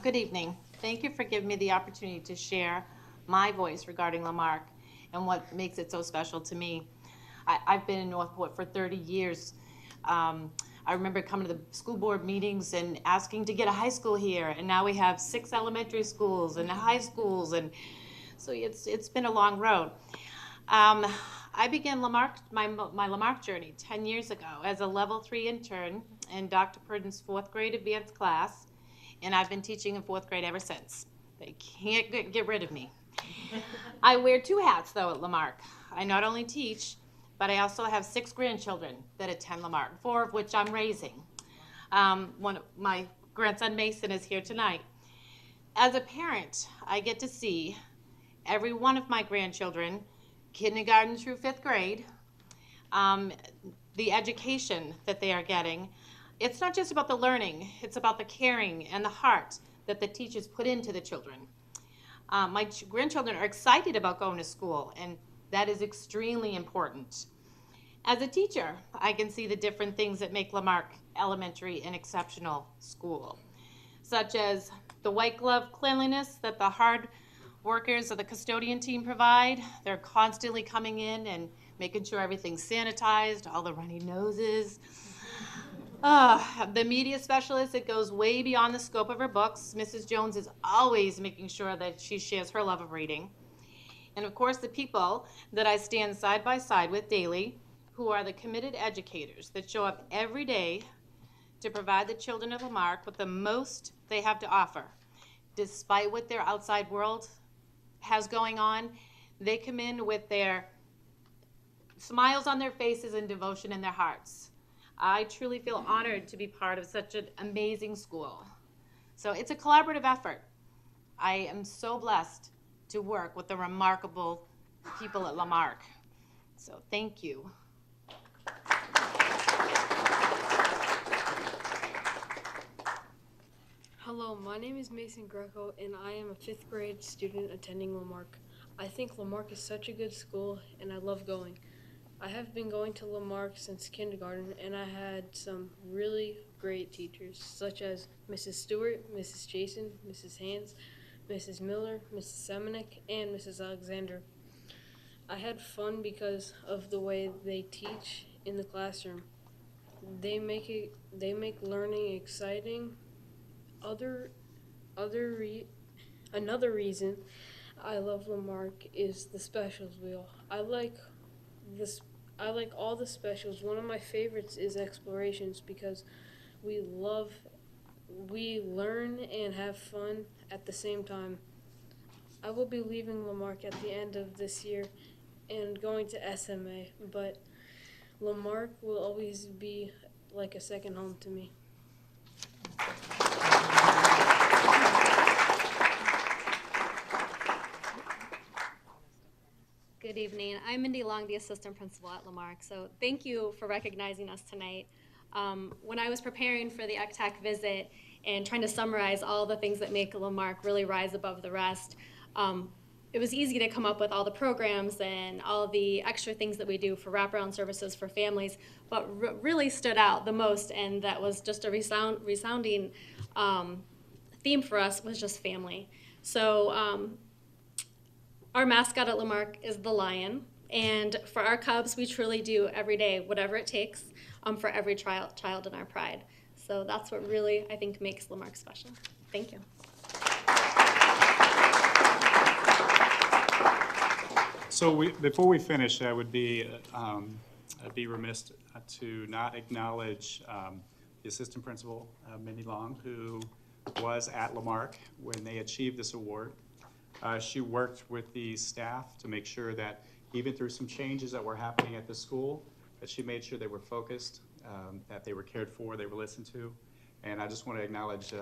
Good evening. Thank you for giving me the opportunity to share my voice regarding Lamarck and what makes it so special to me. I've been in Northport for 30 years. I remember coming to the school board meetings and asking to get a high school here, and now we have 6 elementary schools and high schools, and so it's been a long road. I began my Lamarck journey 10 years ago as a level 3 intern in Dr. Purden's 4th grade advanced class, and I've been teaching in 4th grade ever since. They can't get rid of me. I wear 2 hats, though, at Lamarck. I not only teach, but I also have 6 grandchildren that attend Lamarck, 4 of which I'm raising. My grandson Mason is here tonight. As a parent, I get to see every one of my grandchildren, kindergarten through 5th grade, the education that they are getting. It's not just about the learning, it's about the caring and the heart that the teachers put into the children. My grandchildren are excited about going to school, and that is extremely important. As a teacher, I can see the different things that make Lamarck Elementary an exceptional school, such as the white glove cleanliness that the hard workers of the custodian team provide. They're constantly coming in and making sure everything's sanitized, all the runny noses. The media specialist, it goes way beyond the scope of her books. Mrs. Jones is always making sure that she shares her love of reading. And of course, the people that I stand side by side with daily, who are the committed educators that show up every day to provide the children of Lamarck with the most they have to offer. Despite what their outside world has going on, they come in with their smiles on their faces and devotion in their hearts. I truly feel honored to be part of such an amazing school. So it's a collaborative effort. I am so blessed to work with the remarkable people at Lamarck. So thank you. Hello, my name is Mason Greco, and I am a 5th grade student attending Lamarck. I think Lamarck is such a good school, and I love going. I have been going to Lamarck since kindergarten, and I had some really great teachers, such as Mrs. Stewart, Mrs. Jason, Mrs. Hans, Mrs. Miller, Mrs. Semenik, and Mrs. Alexander. I had fun because of the way they teach in the classroom. They make learning exciting. Another reason I love Lamarck is the specials wheel. I like all the specials. One of my favorites is explorations because we learn and have fun at the same time. I will be leaving Lamarck at the end of this year and going to SMA, but Lamarck will always be like a second home to me. Good evening. I'm Mindy Long, the assistant principal at Lamarck. So thank you for recognizing us tonight. When I was preparing for the ECTAC visit and trying to summarize all the things that make Lamarck really rise above the rest, it was easy to come up with all the programs and all the extra things that we do for wraparound services for families, but really stood out the most, and that was just a resounding theme for us, was just family. So our mascot at Lamarck is the lion, and for our Cubs, we truly do every day whatever it takes for every child in our pride. So that's what really, I think, makes Lamarck special. Thank you. So before we finish, I would be remiss to not acknowledge the assistant principal, Mindy Long, who was at Lamarck when they achieved this award. She worked with the staff to make sure that even through some changes that were happening at the school, that she made sure they were focused, that they were cared for, they were listened to. And I just want to acknowledge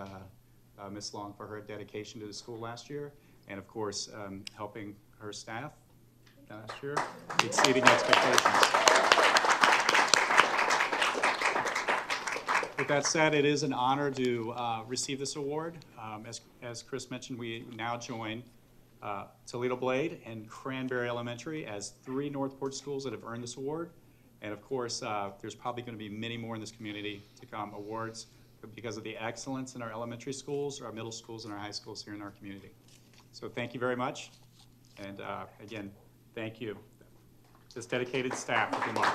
Ms. Long for her dedication to the school last year, and of course, helping her staff last year, exceeding expectations. With that said, it is an honor to receive this award. As Chris mentioned, we now join Toledo Blade and Cranberry Elementary as 3 Northport schools that have earned this award. And of course, there's probably going to be many more in this community to come, awards because of the excellence in our elementary schools, our middle schools, and our high schools here in our community. So thank you very much. And again, thank you, this dedicated staff of Lamarck.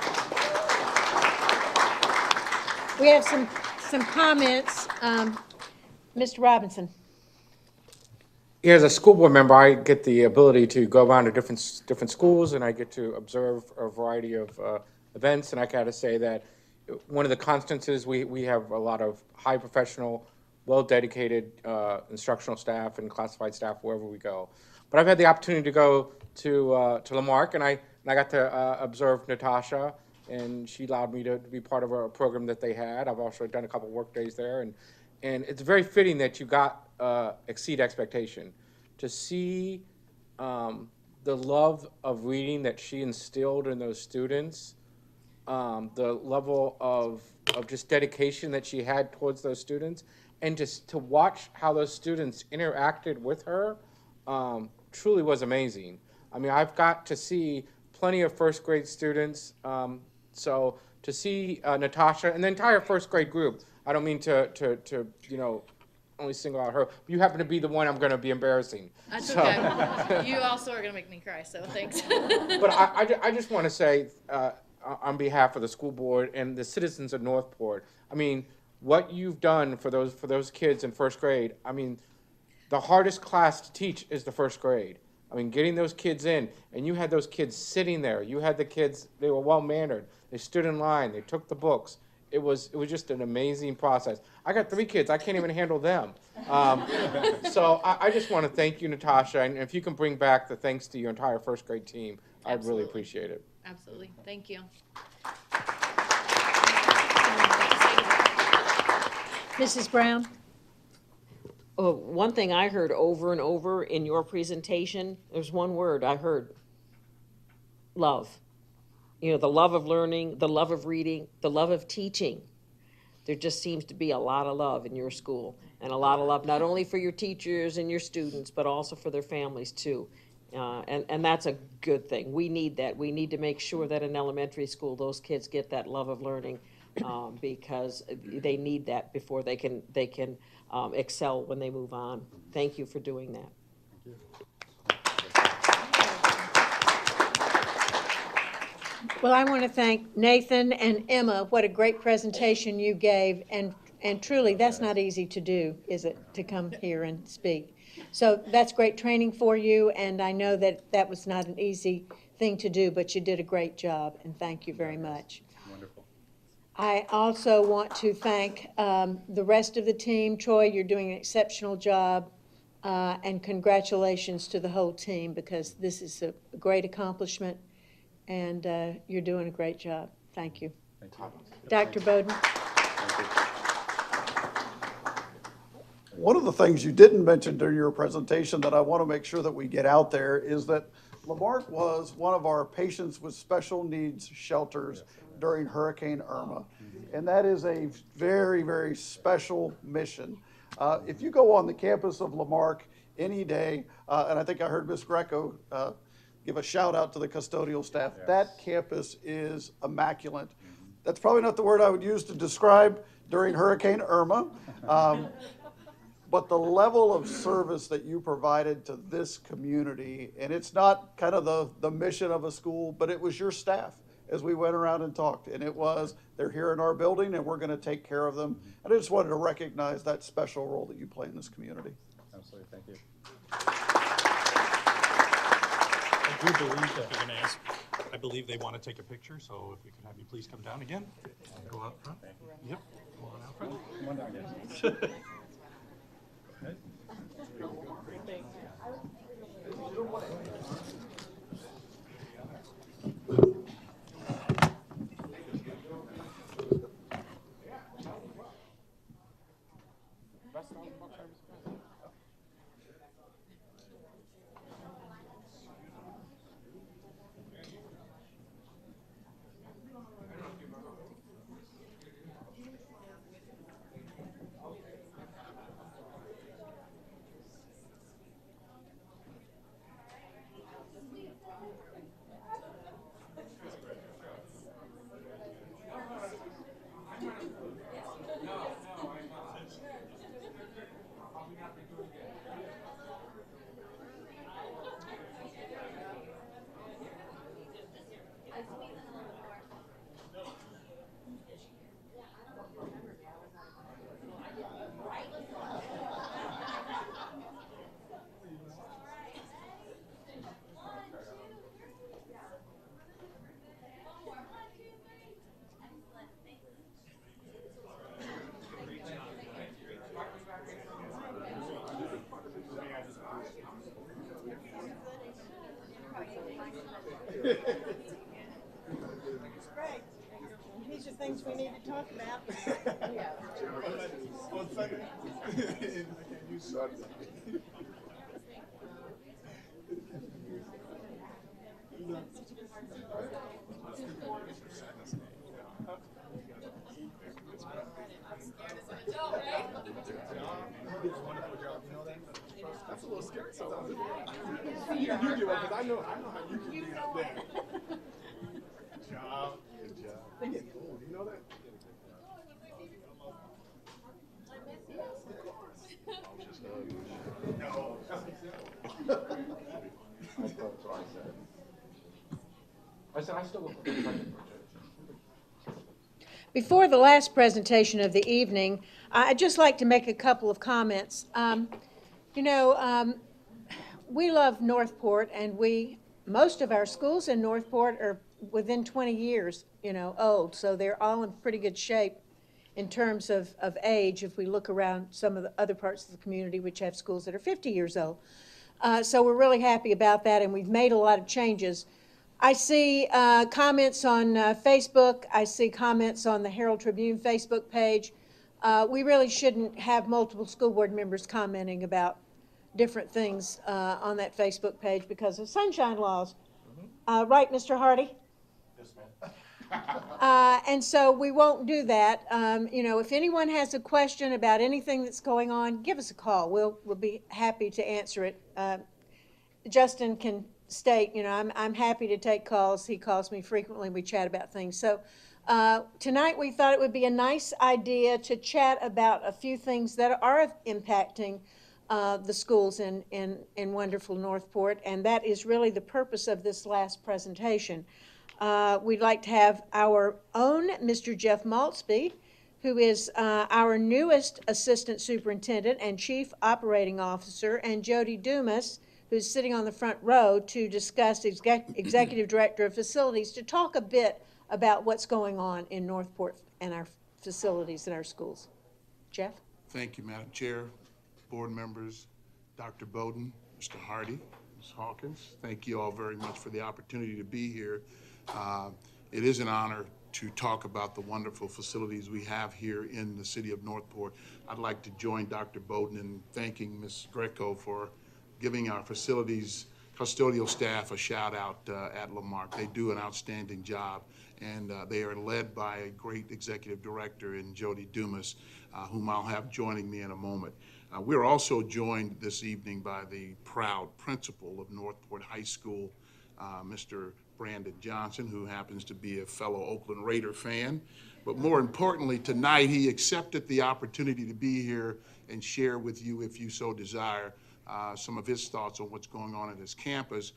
We have some comments. Mr. Robinson. Yeah, as a school board member, I get the ability to go around to different schools, and I get to observe a variety of events. And I gotta say that one of the constants is we have a lot of high professional, well-dedicated instructional staff and classified staff wherever we go. But I've had the opportunity to go to Lamarck, and I got to observe Natasha, and she allowed me to be part of a program that they had. I've also done a couple work days there, and it's very fitting that you got exceed expectation. To see the love of reading that she instilled in those students, the level of just dedication that she had towards those students, and just to watch how those students interacted with her, truly was amazing. I mean, I've got to see plenty of first grade students, so to see Natasha and the entire first grade group, I don't mean to only single out her. You happen to be the one I'm going to be embarrassing. That's so. okay. You also are going to make me cry, so thanks. But I just want to say, on behalf of the school board and the citizens of Northport, I mean, what you've done for those kids in first grade, I mean, the hardest class to teach is the first grade. I mean, getting those kids in, and you had those kids sitting there. You had the kids, they were well-mannered. They stood in line. They took the books. It was just an amazing process. I got 3 kids. I can't even handle them. So I just want to thank you, Natasha, and if you can bring back the thanks to your entire first grade team, I'd really appreciate it. Absolutely. Thank you. Mrs. Brown? One thing I heard over and over in your presentation, there's one word I heard: love. You know, the love of learning, the love of reading, the love of teaching. There just seems to be a lot of love in your school, and a lot of love not only for your teachers and your students, but also for their families too. And that's a good thing. We need that. We need to make sure that in elementary school those kids get that love of learning, because they need that before they can excel when they move on. Thank you for doing that. Well, I want to thank Nathan and Emma. What a great presentation you gave, and truly, that's not easy to do, is it, to come here and speak? So that's great training for you, and I know that that was not an easy thing to do, but you did a great job, and thank you very much. Wonderful. I also want to thank the rest of the team. Troy, you're doing an exceptional job, and congratulations to the whole team, because this is a great accomplishment, and you're doing a great job. Thank you. Thank you. Dr. Bowden? One of the things you didn't mention during your presentation that I want to make sure that we get out there is that Lamarck was one of our patients with special needs shelters during Hurricane Irma. And that is a very, very special mission. If you go on the campus of Lamarck any day, and I think I heard Ms. Greco give a shout out to the custodial staff, that campus is immaculate. That's probably not the word I would use to describe during Hurricane Irma. But the level of service that you provided to this community, and it's not kind of the mission of a school, but it was your staff as we went around and talked. And it was, they're here in our building and we're going to take care of them. And I just wanted to recognize that special role that you play in this community. Absolutely, thank you. I do believe that they're going to ask, I believe they want to take a picture, so if we could have you please come down again. Go out front. Yep, go on out front. Come on down, guys. Great. These are things we need to talk about. On Sunday. You Sunday. That's a little scary sometimes. You do one because I know how you can be out there. Good job. Good job. They get old, you know that? I still look for the Before the last presentation of the evening, I'd just like to make a couple of comments. We love Northport, and most of our schools in Northport are within 20 years, old, so they're all in pretty good shape in terms of age if we look around some of the other parts of the community which have schools that are 50 years old. So we're really happy about that, and we've made a lot of changes. I see comments on Facebook. I see comments on the Herald Tribune Facebook page. We really shouldn't have multiple school board members commenting about different things on that Facebook page because of sunshine laws. Right, Mr. Hardy? Yes, ma'am. And so we won't do that. If anyone has a question about anything that's going on, give us a call. We'll be happy to answer it. Justin can state, I'm happy to take calls. He calls me frequently. We chat about things. So tonight we thought it would be a nice idea to chat about a few things that are impacting the schools in wonderful Northport, and that is really the purpose of this last presentation. We'd like to have our own Mr. Jeff Maltzby, who is our newest Assistant Superintendent and Chief Operating Officer, and Jody Dumas, who's sitting on the front row, to discuss Executive Director of Facilities, to talk a bit about what's going on in Northport and our facilities and our schools. Jeff? Thank you, Madam Chair, board members, Dr. Bowden, Mr. Hardy, Ms. Hawkins. Thank you all very much for the opportunity to be here. It is an honor to talk about the wonderful facilities we have here in the city of Northport. I'd like to join Dr. Bowden in thanking Ms. Greco for giving our facilities custodial staff a shout out at Lamarck. They do an outstanding job, and they are led by a great executive director in Jody Dumas, whom I'll have joining me in a moment. We're also joined this evening by the proud principal of Northport High School, Mr. Brandon Johnson, who happens to be a fellow Oakland Raider fan. But more importantly, tonight he accepted the opportunity to be here and share with you, if you so desire, some of his thoughts on what's going on at his campus.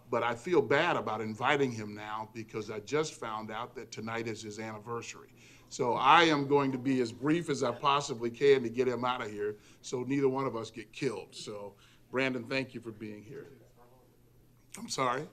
But I feel bad about inviting him now because I just found out that tonight is his anniversary. So I am going to be as brief as I possibly can to get him out of here so neither one of us get killed. So Brandon, thank you for being here. I'm sorry?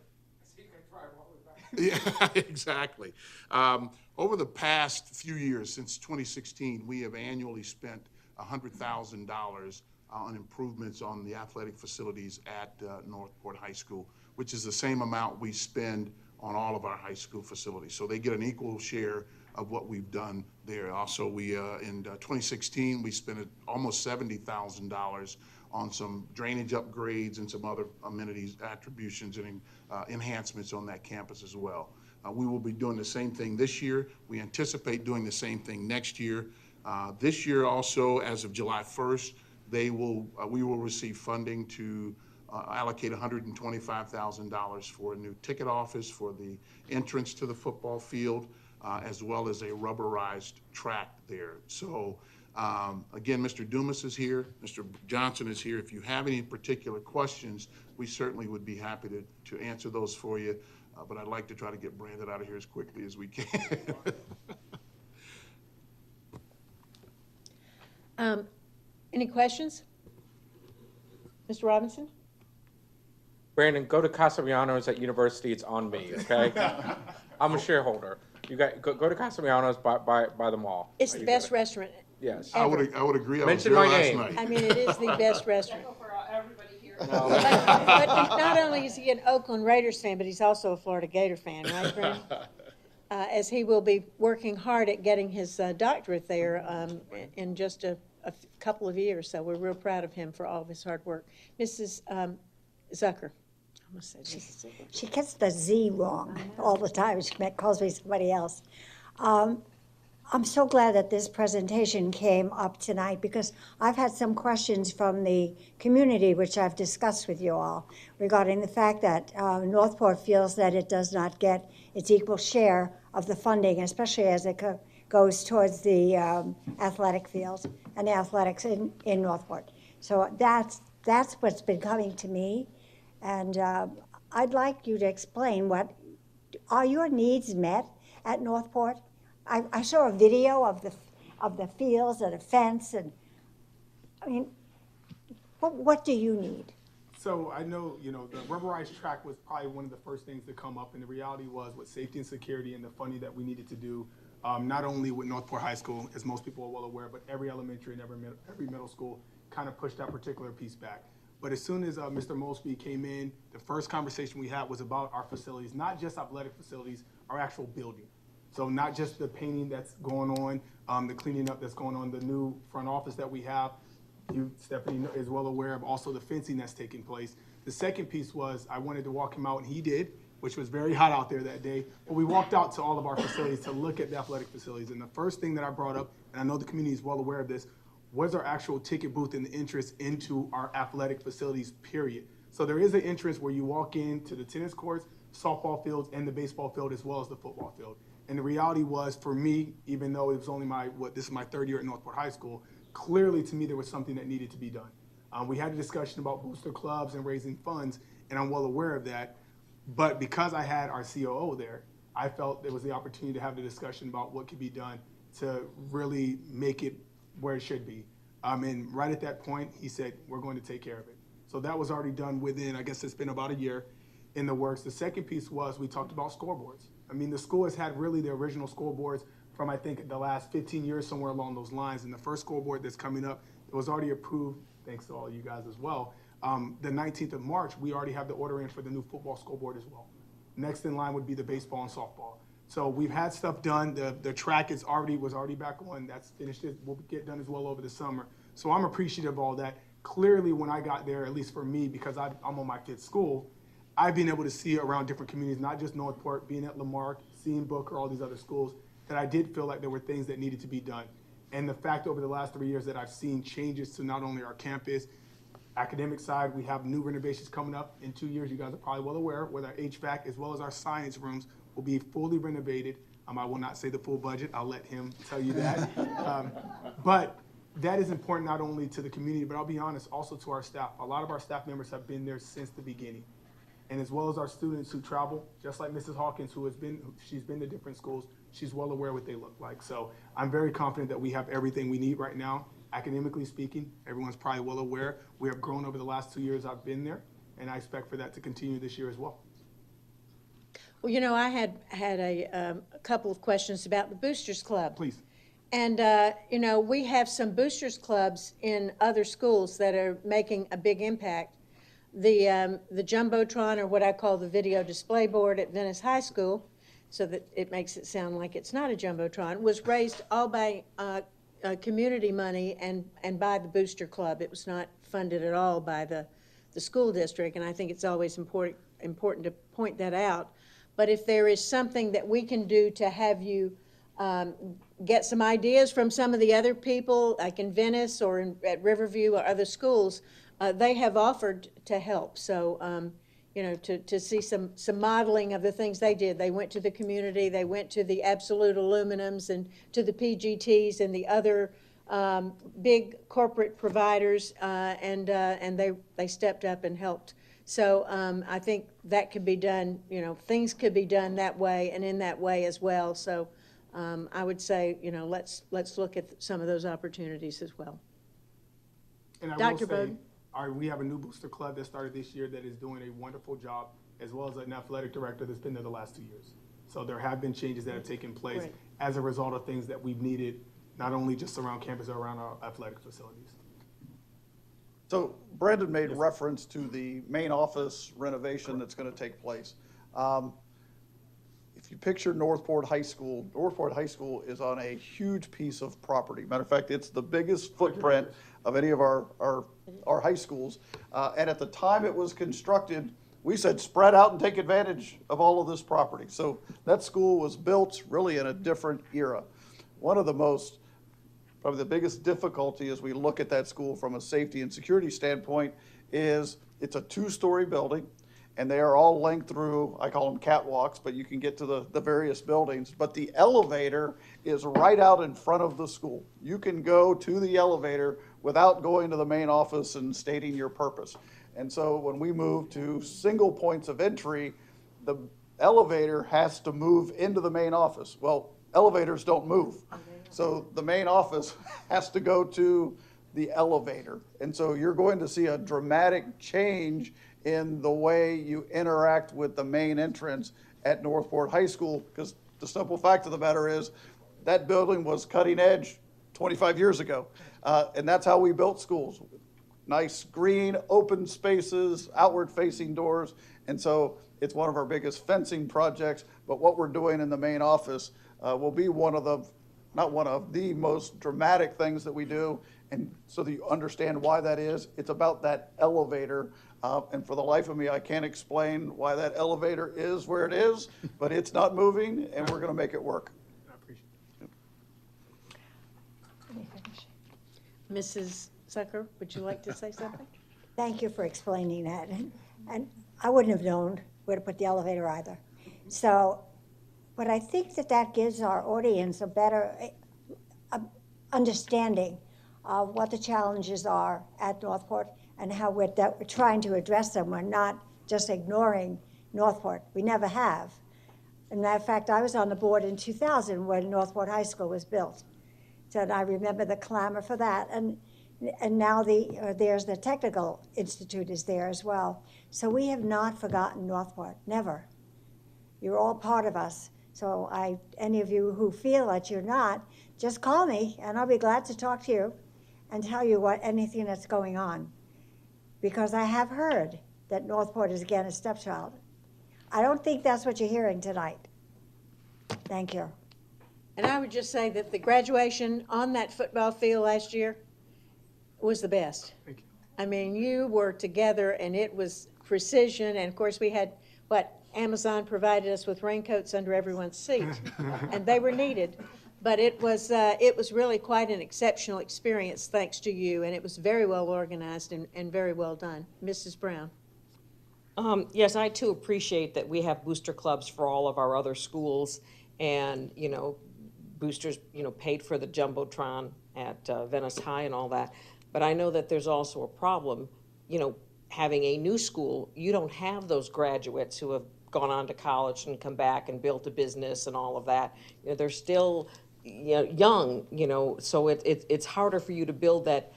Yeah, exactly. Over the past few years, since 2016, we have annually spent $100,000 on improvements on the athletic facilities at Northport High School, which is the same amount we spend on all of our high school facilities. So they get an equal share of what we've done there. Also, we in 2016, we spent almost $70,000 on some drainage upgrades and some other amenities, attributions, and enhancements on that campus as well. We will be doing the same thing this year. We anticipate doing the same thing next year. This year also, as of July 1st, we will receive funding to allocate $125,000 for a new ticket office for the entrance to the football field, as well as a rubberized track there. So again, Mr. Dumas is here, Mr. Johnson is here. If you have any particular questions, we certainly would be happy to answer those for you. But I'd like to try to get Brandon out of here as quickly as we can. Any questions? Mr. Robinson? Brandon, go to Casabiano's at University. It's on me, okay? I'm a shareholder. You got go to Casabiano's by the mall. It's the best restaurant. Yes. I would agree. I Mention was there my last name. night. I mean, it is the best restaurant. But not only is he an Oakland Raiders fan, but he's also a Florida Gator fan, right, Brent? As he will be working hard at getting his doctorate there in just a couple of years. So we're real proud of him for all of his hard work. Mrs. Zucker. I almost said Mrs. Zucker. She gets the Z wrong all the time. She calls me somebody else. I'm so glad that this presentation came up tonight because I've had some questions from the community, which I've discussed with you all, regarding the fact that Northport feels that it does not get its equal share of the funding, especially as it goes towards the athletic fields and the athletics in Northport. So that's what's been coming to me. And I'd like you to explain are your needs met at Northport? I saw a video of the fields and a fence, and I mean, what do you need? So I know, the rubberized track was probably one of the first things to come up, and the reality was with safety and security and the funding that we needed to do, not only with Northport High School, as most people are well aware, but every elementary and every middle school kind of pushed that particular piece back. But as soon as Mr. Mosby came in, the first conversation we had was about our facilities, not just athletic facilities, our actual building. So not just the painting that's going on, the cleaning up that's going on, the new front office that we have. You, Stephanie, is well aware of also the fencing that's taking place. The second piece was I wanted to walk him out, and he did, which was very hot out there that day. But we walked out to all of our facilities to look at the athletic facilities. And the first thing that I brought up, and I know the community is well aware of this, was our actual ticket booth and the entrance into our athletic facilities, period. So there is an entrance where you walk into the tennis courts, softball fields, and the baseball field, as well as the football field. And the reality was, for me, even though it was only this is my third year at Northport High School, clearly to me there was something that needed to be done. We had a discussion about booster clubs and raising funds, and I'm well aware of that. But because I had our COO there, I felt there was the opportunity to have the discussion about what could be done to really make it where it should be. And right at that point, he said, we're going to take care of it. So that was already done within, I guess it's been about a year in the works. The second piece was we talked about scoreboards. I mean, the school has had really the original scoreboards from, I think, the last 15 years, somewhere along those lines. And the first scoreboard that's coming up, it was already approved, thanks to all you guys as well. The 19th of March, we already have the order in for the new football scoreboard as well. Next in line would be the baseball and softball. So we've had stuff done. The track was already back on. That's finished. It will get done as well over the summer. So I'm appreciative of all that. Clearly, when I got there, at least for me, because I'm on my kid's school, I've been able to see around different communities, not just Northport, being at Lamarck, seeing Booker, all these other schools, that I did feel like there were things that needed to be done. And the fact over the last 3 years that I've seen changes to not only our campus, academic side, we have new renovations coming up in 2 years. You guys are probably well aware, with our HVAC as well as our science rooms will be fully renovated. I will not say the full budget. I'll let him tell you that. But that is important not only to the community, but I'll be honest, also to our staff. A lot of our staff members have been there since the beginning. And as well as our students who travel, just like Mrs. Hawkins, she's been to different schools, she's well aware what they look like. So I'm very confident that we have everything we need right now. Academically speaking, everyone's probably well aware. We have grown over the last 2 years I've been there, and I expect for that to continue this year as well. Well, I had a couple of questions about the Boosters Club. Please. And, we have some Boosters Clubs in other schools that are making a big impact. The Jumbotron, or what I call the video display board at Venice High School, so that it makes it sound like it's not a Jumbotron, was raised all by community money and by the Booster Club. It was not funded at all by the school district, and I think it's always important to point that out. But if there is something that we can do to have you get some ideas from some of the other people, like in Venice or at Riverview or other schools, they have offered to help. So, to see some modeling of the things they did. They went to the community, they went to the Absolute Aluminums and to the PGTs and the other big corporate providers, and they stepped up and helped. So I think that could be done, things could be done that way and in that way as well. So I would say, let's look at some of those opportunities as well. And I Dr. will say, Bowden? we have a new booster club that started this year that is doing a wonderful job, as well as an athletic director that's been there the last 2 years. So there have been changes that have taken place as a result of things that we've needed, not only just around campus or around our athletic facilities. So Brandon made reference to the main office renovation that's going to take place. If you picture Northport High School is on a huge piece of property. Matter of fact, it's the biggest footprint of any of our high schools. And at the time it was constructed, we said spread out and take advantage of all of this property. So that school was built really in a different era. One of the most, probably the biggest difficulty as we look at that school from a safety and security standpoint is it's a 2-story building, and they are all linked through, I call them catwalks, but you can get to the various buildings. But the elevator is right out in front of the school. You can go to the elevator without going to the main office and stating your purpose. And so when we move to single points of entry, the elevator has to move into the main office. Well, elevators don't move. So the main office has to go to the elevator. And so you're going to see a dramatic change in the way you interact with the main entrance at Northport High School, because the simple fact of the matter is that building was cutting edge 25 years ago. And that's how we built schools. Nice green, open spaces, outward facing doors. And so it's one of our biggest fencing projects, but what we're doing in the main office will be one of the, not one of, the most dramatic things that we do. And so that you understand why that is, it's about that elevator. And for the life of me, I can't explain why that elevator is where it is, but it's not moving, and we're going to make it work. I appreciate it. Mrs. Zucker, would you like to say something? Thank you for explaining that. And I wouldn't have known where to put the elevator either. So, but I think that gives our audience a better understanding of what the challenges are at Northport and how we're trying to address them. We're not just ignoring Northport. We never have. As a matter of fact, I was on the board in 2000 when Northport High School was built. So I remember the clamor for that. And now there's the Technical Institute is there as well. So we have not forgotten Northport, never. You're all part of us. So any of you who feel that you're not, just call me and I'll be glad to talk to you and tell you anything that's going on. Because I have heard that Northport is again a stepchild. I don't think that's what you're hearing tonight. Thank you. And I would just say that the graduation on that football field last year was the best. Thank you. I mean, you were together and it was precision. And of course we had, Amazon provided us with raincoats under everyone's seat and they were needed. But it was really quite an exceptional experience thanks to you, and it was very well organized and very well done. Mrs. Brown. Yes, I too appreciate that we have booster clubs for all of our other schools, and boosters paid for the Jumbotron at Venice High and all that. But I know that there's also a problem, having a new school. You don't have those graduates who have gone on to college and come back and built a business and all of that. They're still young, so it's harder for you to build that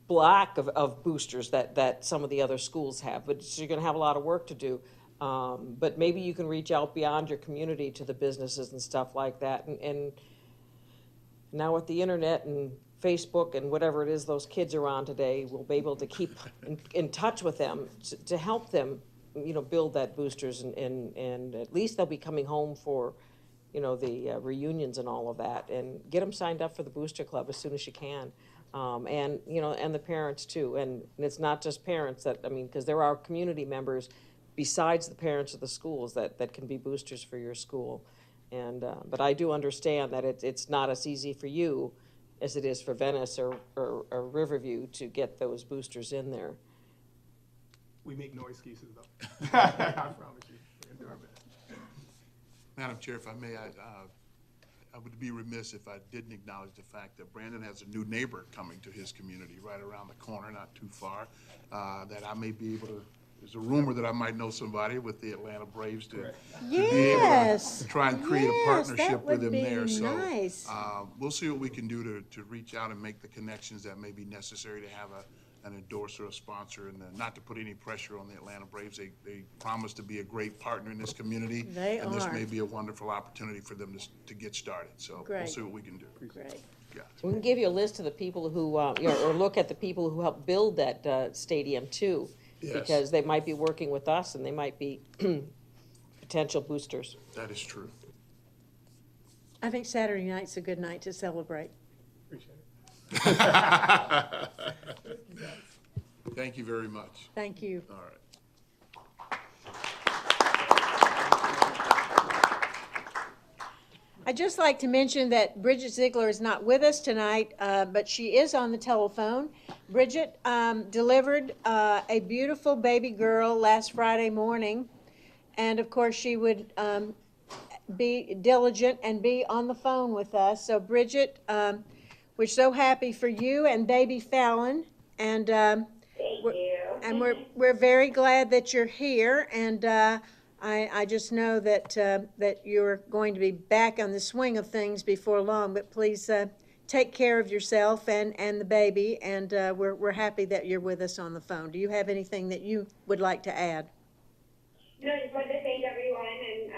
block of boosters that some of the other schools have. But so you're going to have a lot of work to do. But maybe you can reach out beyond your community to the businesses and stuff like that. And now with the internet and Facebook and whatever it is those kids are on today, we'll be able to keep in touch with them to help them, build that boosters and at least they'll be coming home for the reunions and all of that, and get them signed up for the Booster Club as soon as you can. And the parents too. And it's not just parents because there are community members besides the parents of the schools that can be boosters for your school. And, but I do understand that it's not as easy for you as it is for Venice or Riverview to get those boosters in there. We make no excuses though. I promise you. We're gonna do our best. Madam Chair, if I may, I would be remiss if I didn't acknowledge the fact that Brandon has a new neighbor coming to his community right around the corner, not too far, that I may be able to, there's a rumor that I might know somebody with the Atlanta Braves to be able to try and create a partnership with him there. Nice. So we'll see what we can do to reach out and make the connections that may be necessary to have an endorser, a sponsor, and not to put any pressure on the Atlanta Braves. They promise to be a great partner in this community. They and this are. may be a wonderful opportunity for them to get started. So we'll see what we can do. Great. We can give you a list of the people who, or look at the people who helped build that stadium too. Yes. Because they might be working with us and they might be potential boosters. That is true. I think Saturday night's a good night to celebrate. Appreciate it. Thank you very much. Thank you. All right. I'd just like to mention that Bridget Ziegler is not with us tonight, but she is on the telephone. Bridget delivered a beautiful baby girl last Friday morning, and of course she would be diligent and be on the phone with us. So Bridget, we're so happy for you and baby Fallon, and we're very glad that you're here, and I just know that that you're going to be back on the swing of things before long, but please take care of yourself and the baby, and we're happy that you're with us on the phone. Do you have anything that you would like to add? No, I just wanted to thank everyone, and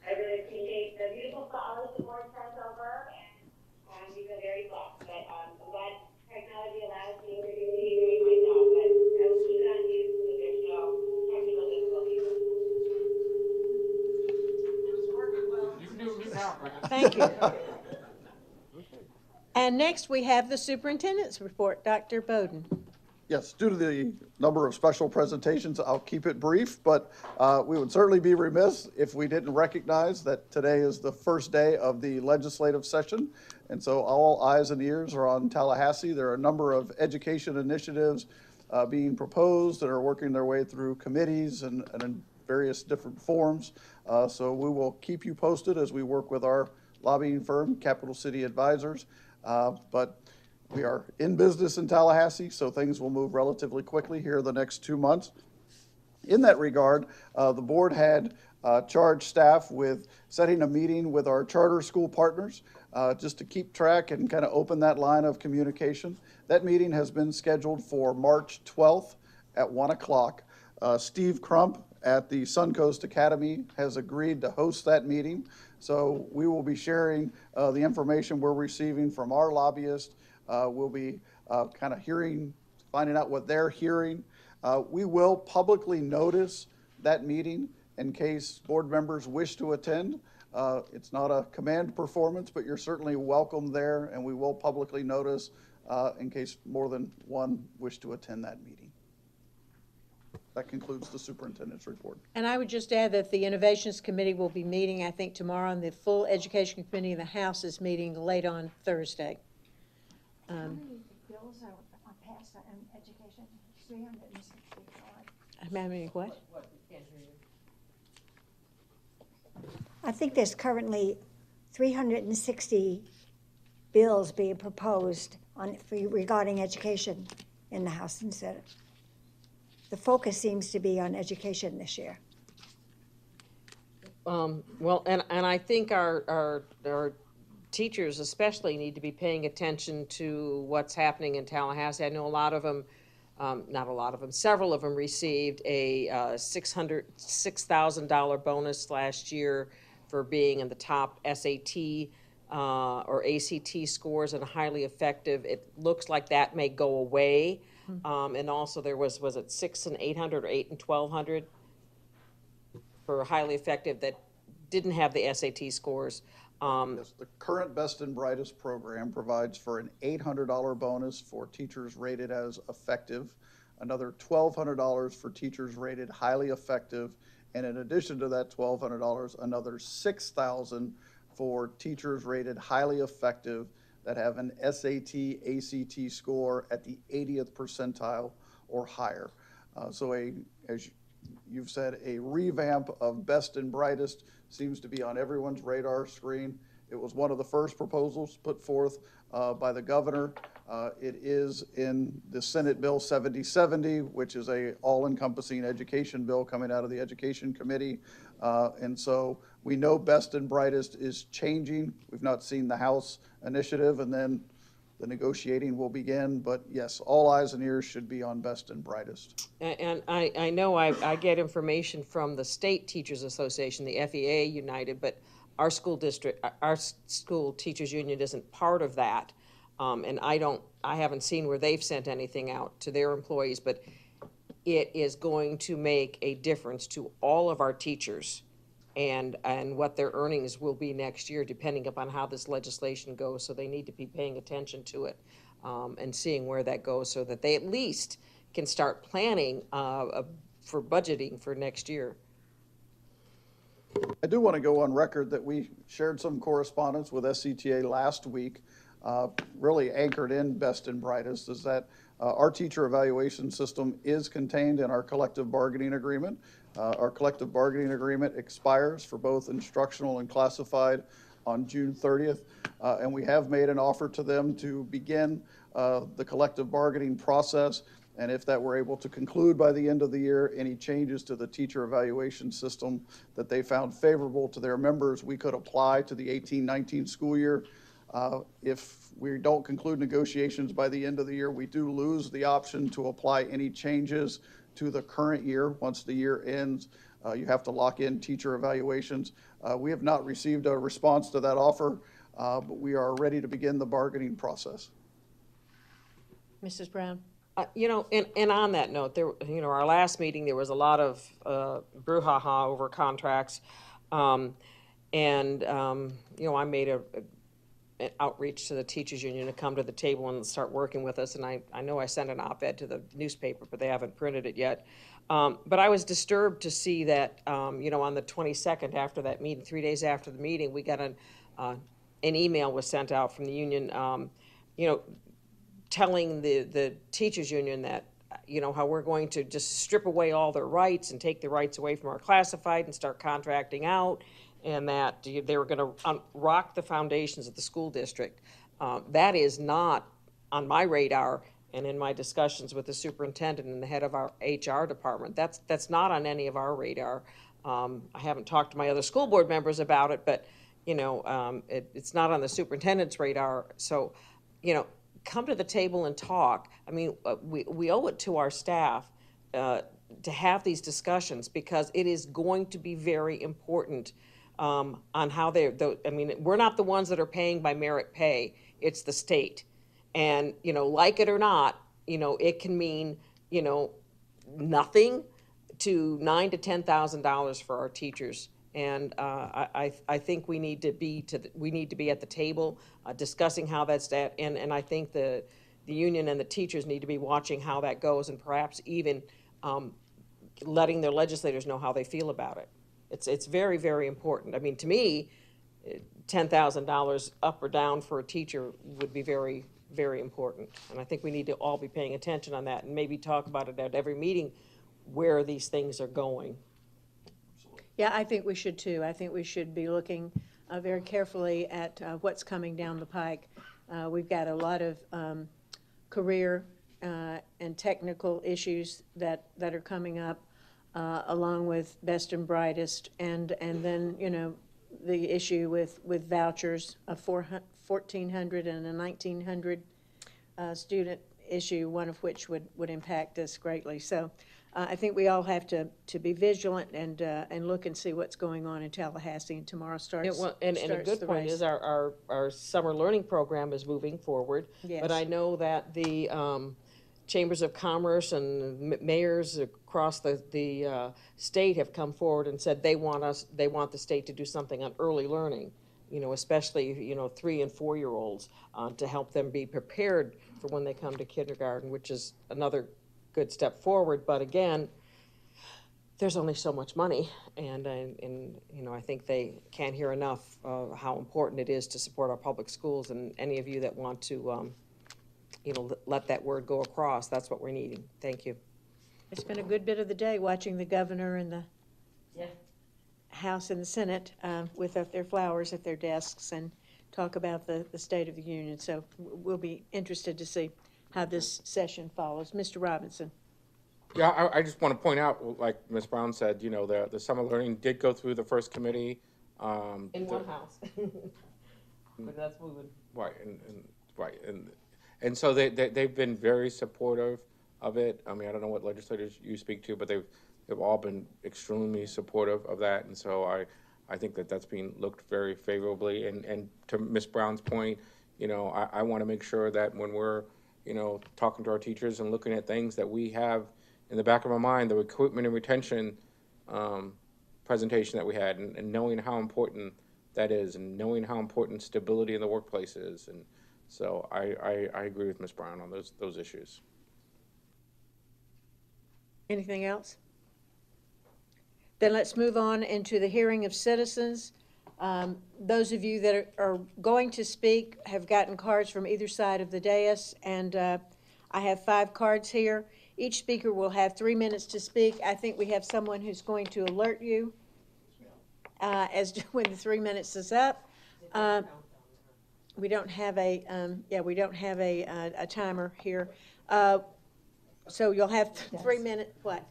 I really appreciate the beautiful flowers the board sent over, and we feel very blessed. But I'm glad technology allows me to continue doing my job, but I will keep it on mute so that there's no technical difficulties. Thank you. And next we have the superintendent's report. Dr. Bowden. Yes, due to the number of special presentations, I'll keep it brief, but we would certainly be remiss if we didn't recognize that today is the first day of the legislative session. And so all eyes and ears are on Tallahassee. There are a number of education initiatives being proposed that are working their way through committees and in various different forms. So we will keep you posted as we work with our lobbying firm, Capital City Advisors. But we are in business in Tallahassee, so things will move relatively quickly here the next 2 months. In that regard, the board had charged staff with setting a meeting with our charter school partners just to keep track and kind of open that line of communication. That meeting has been scheduled for March 12th at 1 o'clock. Steve Crump at the Suncoast Academy has agreed to host that meeting. So we will be sharing the information we're receiving from our lobbyists. We'll be kind of finding out what they're hearing. We will publicly notice that meeting in case board members wish to attend. It's not a command performance, but you're certainly welcome there, and we will publicly notice in case more than one wish to attend that meeting. That concludes the superintendent's report. And I would just add that the Innovations Committee will be meeting, I think, tomorrow, and the full Education Committee in the House is meeting late on Thursday. How many bills are passed in education? 365. How many what? I think there's currently 360 bills being proposed regarding education in the House and Senate. The focus seems to be on education this year. Well, and I think our teachers especially need to be paying attention to what's happening in Tallahassee. I know a lot of them, not a lot of them, several of them received a $6,000 bonus last year for being in the top SAT or ACT scores and highly effective. It looks like that may go away. And also there was it 6 and 800 or 8 and 1200 for highly effective that didn't have the SAT scores. Yes, the current Best and Brightest program provides for an $800 bonus for teachers rated as effective, another $1,200 for teachers rated highly effective, and in addition to that $1,200, another $6,000 for teachers rated highly effective that have an SAT, ACT score at the 80th percentile or higher. So as you've said, a revamp of Best and Brightest seems to be on everyone's radar screen. It was one of the first proposals put forth by the governor. It is in the Senate Bill 7070, which is a all-encompassing education bill coming out of the Education Committee. And so we know Best and Brightest is changing. We've not seen the House initiative, and then the negotiating will begin. But yes, all eyes and ears should be on Best and Brightest. And I know I get information from the State Teachers Association, the FEA United, but our school district, our school teachers union isn't part of that. And I haven't seen where they've sent anything out to their employees, but it is going to make a difference to all of our teachers and what their earnings will be next year, depending upon how this legislation goes. So they need to be paying attention to it and seeing where that goes so that they at least can start planning for budgeting for next year. I do want to go on record that we shared some correspondence with SCTA last week, really anchored in best and brightest, is that our teacher evaluation system is contained in our collective bargaining agreement. Our collective bargaining agreement expires for both instructional and classified on June 30th, and we have made an offer to them to begin the collective bargaining process. And if that were able to conclude by the end of the year, any changes to the teacher evaluation system that they found favorable to their members, we could apply to the 18-19 school year. If we don't conclude negotiations by the end of the year, we do lose the option to apply any changes to the current year. Once the year ends, you have to lock in teacher evaluations. We have not received a response to that offer, but we are ready to begin the bargaining process. Mrs. Brown? You know, and on that note, there, you know, our last meeting, there was a lot of brouhaha over contracts. You know, I made an outreach to the teachers union to come to the table and start working with us. And I know I sent an op-ed to the newspaper, but they haven't printed it yet. But I was disturbed to see that, you know, on the 22nd after that meeting, 3 days after the meeting, we got an email was sent out from the union, you know, telling the teachers union that, you know, how we're going to just strip away all their rights and take the rights away from our classified and start contracting out, and that they were going to rock the foundations of the school district. That is not on my radar, and in my discussions with the superintendent and the head of our HR department, that's not on any of our radar. I haven't talked to my other school board members about it, but, you know, it's not on the superintendent's radar. So, you know, come to the table and talk. I mean, we owe it to our staff to have these discussions, because it is going to be very important on how I mean, we're not the ones that are paying by merit pay, it's the state. And, you know, like it or not, you know, it can mean, you know, nothing to $9,000 to $10,000 for our teachers. And I think we need to be at the table discussing how that's that, and I think the union and the teachers need to be watching how that goes, and perhaps even letting their legislators know how they feel about it. It's very, very important. I mean, to me, $10,000 up or down for a teacher would be very, very important, and I think we need to all be paying attention on that, and maybe talk about it at every meeting where these things are going. Yeah, I think we should too. I think we should be looking very carefully at what's coming down the pike. We've got a lot of career and technical issues that are coming up, along with best and brightest, and then, you know, the issue with vouchers, a 1,400 and a 1,900 student issue, one of which would impact us greatly. So I think we all have to be vigilant and look and see what's going on in Tallahassee. And tomorrow starts. And a good point is our summer learning program is moving forward. Yes. But I know that the chambers of commerce and mayors across the state have come forward and said they want the state to do something on early learning. You know, especially, you know, 3- and 4-year-olds to help them be prepared for when they come to kindergarten, which is another good step forward. But again, there's only so much money, and you know, I think they can't hear enough how important it is to support our public schools. And any of you that want to, you know, let that word go across, that's what we're needing. Thank you. It's been a good bit of the day watching the governor and the House and the Senate with their flowers at their desks and talk about the State of the Union. So we'll be interested to see how this session follows. Mr. Robinson. Yeah, I just want to point out, like Ms. Brown said, you know, the summer learning did go through the first committee. In one house. But that's moving. Right, and so they've been very supportive of it. I mean, I don't know what legislators you speak to, but they've all been extremely supportive of that. And so I think that that's being looked very favorably. And to Ms. Brown's point, you know, I want to make sure that when we're, you know, talking to our teachers and looking at things that we have in the back of our mind, the recruitment and retention presentation that we had, and knowing how important that is, and knowing how important stability in the workplace is. And so I agree with Ms. Brown on those issues. Anything else? Then let's move on into the hearing of citizens. Those of you that are going to speak have gotten cards from either side of the dais, and I have 5 cards here. Each speaker will have 3 minutes to speak. I think we have someone who's going to alert you as to when the 3 minutes is up. We don't have a we don't have a timer here. So you'll have 3 minutes. What?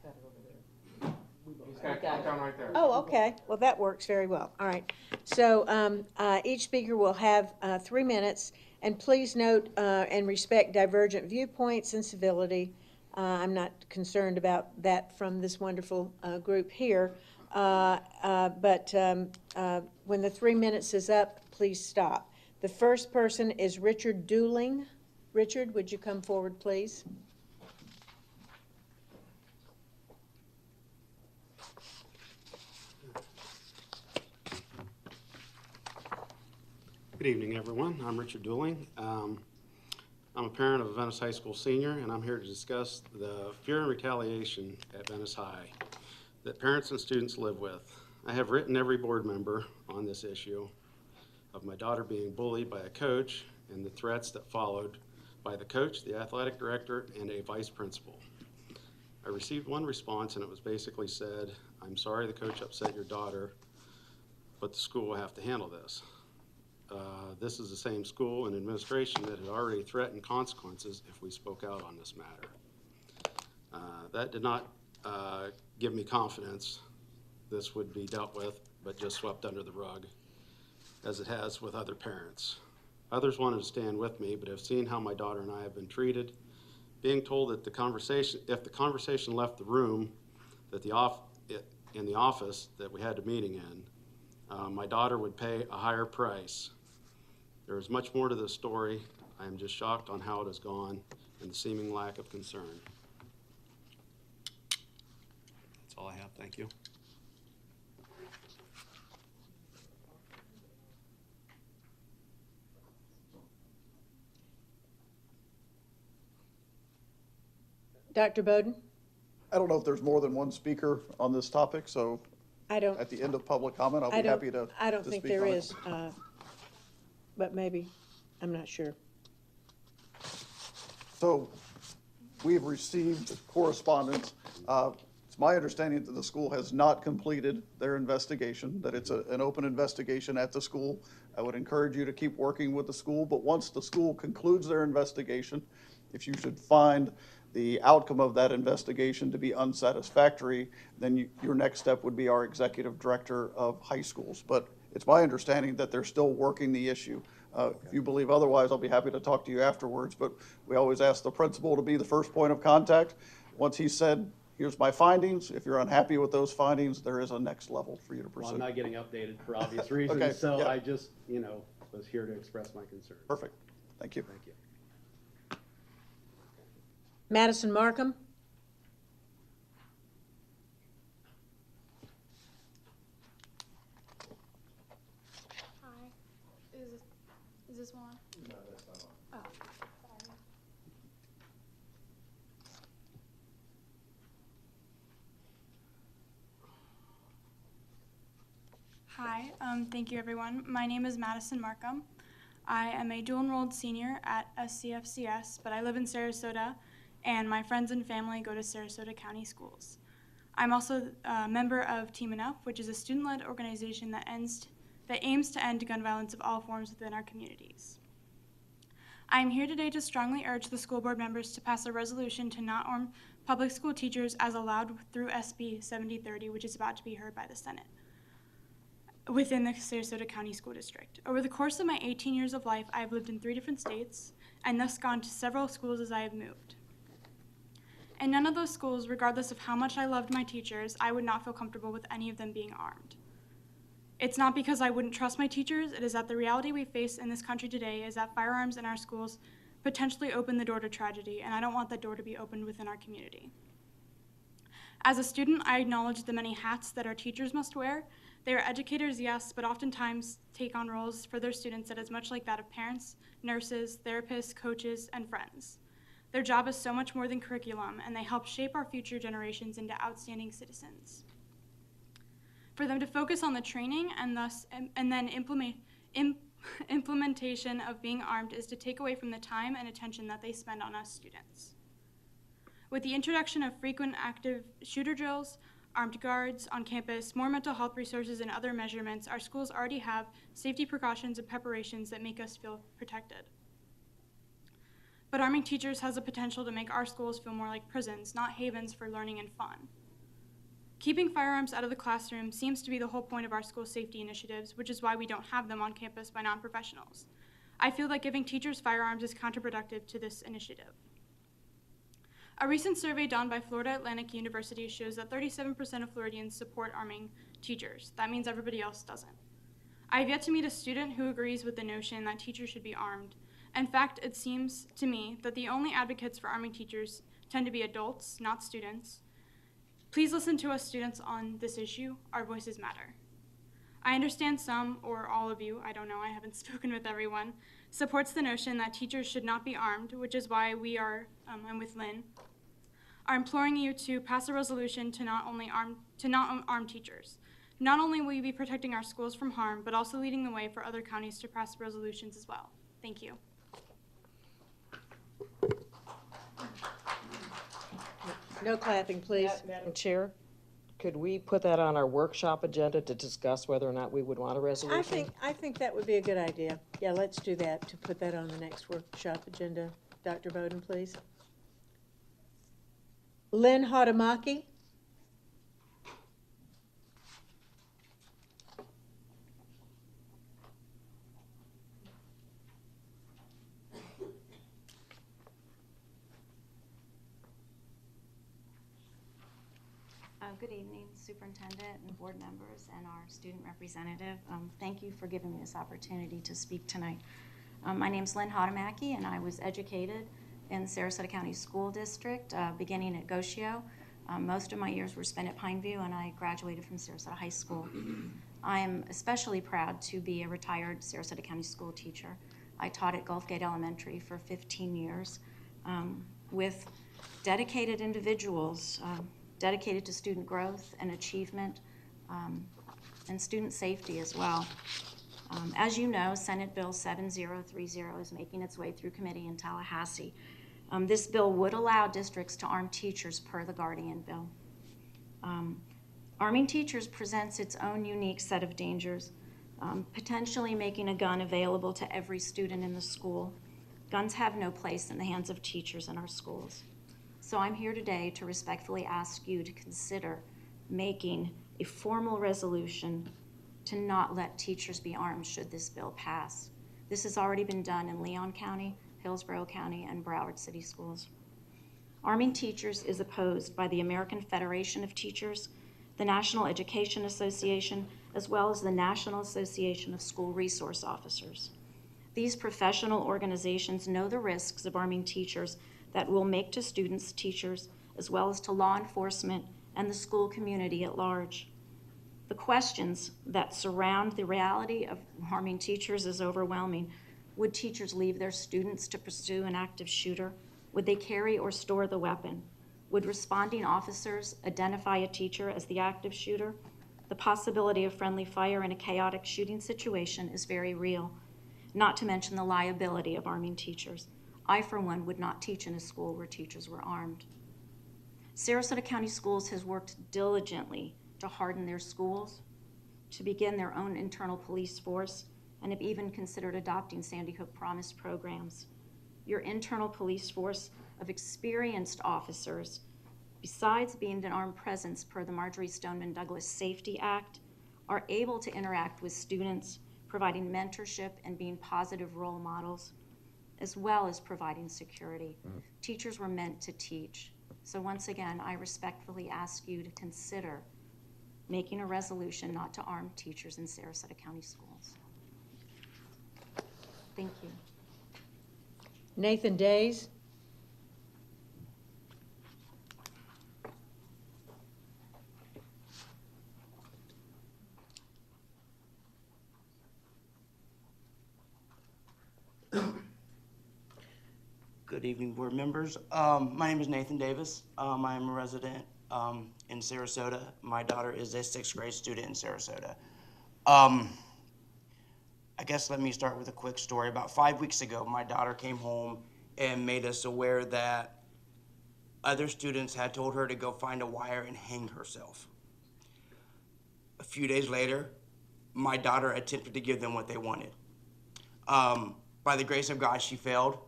Right there. Oh, okay. Well, that works very well. All right. So each speaker will have 3 minutes, and please note and respect divergent viewpoints and civility. I'm not concerned about that from this wonderful group here, but when the 3 minutes is up, please stop. The first person is Richard Dooling. Richard, would you come forward, please? Good evening, everyone. I'm Richard Dooling. I'm a parent of a Venice High School senior, and I'm here to discuss the fear and retaliation at Venice High that parents and students live with. I have written every board member on this issue of my daughter being bullied by a coach and the threats that followed by the coach, the athletic director, and a vice principal. I received one response, and it was basically said, "I'm sorry the coach upset your daughter, but the school will have to handle this." This is the same school and administration that had already threatened consequences if we spoke out on this matter. That did not give me confidence this would be dealt with, but just swept under the rug, as it has with other parents. Others wanted to stand with me, but have seen how my daughter and I have been treated, being told that if the conversation left the room, that in the office that we had the meeting in, my daughter would pay a higher price. There is much more to this story. I am just shocked on how it has gone and the seeming lack of concern. That's all I have. Thank you. Dr. Bowden? I don't know if there's more than one speaker on this topic, so I don't. at the end of public comment, I'll be happy to I don't think speak there on it. is, but maybe, I'm not sure. So we've received correspondence. It's my understanding that the school has not completed their investigation, that it's an open investigation at the school. I would encourage you to keep working with the school, but once the school concludes their investigation, if you should find the outcome of that investigation to be unsatisfactory, then your next step would be our executive director of high schools. But it's my understanding that they're still working the issue. If you believe otherwise, I'll be happy to talk to you afterwards, but we always ask the principal to be the first point of contact. Once he said, here's my findings, if you're unhappy with those findings, there is a next level for you to pursue. Well, I'm not getting updated for obvious reasons, Okay, so yeah. I just, was here to express my concern. Perfect. Thank you. Thank you. Madison Markham? Hi. Is this one? No, that's not on. Oh, sorry. Hi, thank you everyone. My name is Madison Markham. I am a dual-enrolled senior at SCFCS, but I live in Sarasota, and my friends and family go to Sarasota County Schools. I'm also a member of Team Enough, which is a student-led organization that aims to end gun violence of all forms within our communities. I am here today to strongly urge the school board members to pass a resolution to not arm public school teachers as allowed through SB 7030, which is about to be heard by the Senate, within the Sarasota County School District. Over the course of my 18 years of life, I have lived in 3 different states and thus gone to several schools as I have moved. In none of those schools, regardless of how much I loved my teachers, I would not feel comfortable with any of them being armed. It's not because I wouldn't trust my teachers, it is that the reality we face in this country today is that firearms in our schools potentially open the door to tragedy, and I don't want that door to be opened within our community. As a student, I acknowledge the many hats that our teachers must wear. They are educators, yes, but oftentimes take on roles for their students that is much like that of parents, nurses, therapists, coaches, and friends. Their job is so much more than curriculum, and they help shape our future generations into outstanding citizens. For them to focus on the training and then implementation of being armed is to take away from the time and attention that they spend on us students. With the introduction of frequent active shooter drills, armed guards on campus, more mental health resources, and other measurements, our schools already have safety precautions and preparations that make us feel protected. But arming teachers has the potential to make our schools feel more like prisons, not havens for learning and fun. Keeping firearms out of the classroom seems to be the whole point of our school safety initiatives, which is why we don't have them on campus by non-professionals. I feel that giving teachers firearms is counterproductive to this initiative. A recent survey done by Florida Atlantic University shows that 37% of Floridians support arming teachers. That means everybody else doesn't. I have yet to meet a student who agrees with the notion that teachers should be armed. In fact, it seems to me that the only advocates for arming teachers tend to be adults, not students. Please listen to us students on this issue. Our voices matter. I understand some, or all of you, I don't know, I haven't spoken with everyone, supports the notion that teachers should not be armed, which is why we are, and with Lynn, are imploring you to pass a resolution to not arm teachers. Not only will you be protecting our schools from harm, but also leading the way for other counties to pass resolutions as well. Thank you. No clapping, please. Madam Chair, could we put that on our workshop agenda to discuss whether or not we would want a resolution? I think that would be a good idea. Yeah, let's do that, to put that on the next workshop agenda. Dr. Bowden, please. Lynn Haudamaki. Good evening, Superintendent and board members and our student representative. Thank you for giving me this opportunity to speak tonight. My name is Lynn Haudamaki, and I was educated in Sarasota County School District, beginning at Gosio. Most of my years were spent at Pineview, and I graduated from Sarasota High School. I am especially proud to be a retired Sarasota County school teacher. I taught at Gulfgate Elementary for 15 years with dedicated individuals, dedicated to student growth and achievement and student safety as well. As you know, Senate Bill 7030 is making its way through committee in Tallahassee. This bill would allow districts to arm teachers per the Guardian Bill. Arming teachers presents its own unique set of dangers, potentially making a gun available to every student in the school. Guns have no place in the hands of teachers in our schools. So I'm here today to respectfully ask you to consider making a formal resolution to not let teachers be armed should this bill pass. This has already been done in Leon County, Hillsborough County, and Broward City Schools. Arming teachers is opposed by the American Federation of Teachers, the National Education Association, as well as the National Association of School Resource Officers. These professional organizations know the risks of arming teachers that will make to students, teachers, as well as to law enforcement and the school community at large. The questions that surround the reality of harming teachers is overwhelming. Would teachers leave their students to pursue an active shooter? Would they carry or store the weapon? Would responding officers identify a teacher as the active shooter? The possibility of friendly fire in a chaotic shooting situation is very real, not to mention the liability of arming teachers. I, for one, would not teach in a school where teachers were armed. Sarasota County Schools has worked diligently to harden their schools, to begin their own internal police force, and have even considered adopting Sandy Hook Promise programs. Your internal police force of experienced officers, besides being an armed presence per the Marjorie Stoneman Douglas Safety Act, are able to interact with students, providing mentorship and being positive role models, as well as providing security. Teachers were meant to teach. So once again, I respectfully ask you to consider making a resolution not to arm teachers in Sarasota County Schools. Thank you. Nathan Days. Good evening, board members. My name is Nathan Davis. I am a resident in Sarasota. My daughter is a 6th grade student in Sarasota. I guess let me start with a quick story. About 5 weeks ago, my daughter came home and made us aware that other students had told her to go find a wire and hang herself. A few days later, my daughter attempted to give them what they wanted. By the grace of God, she failed.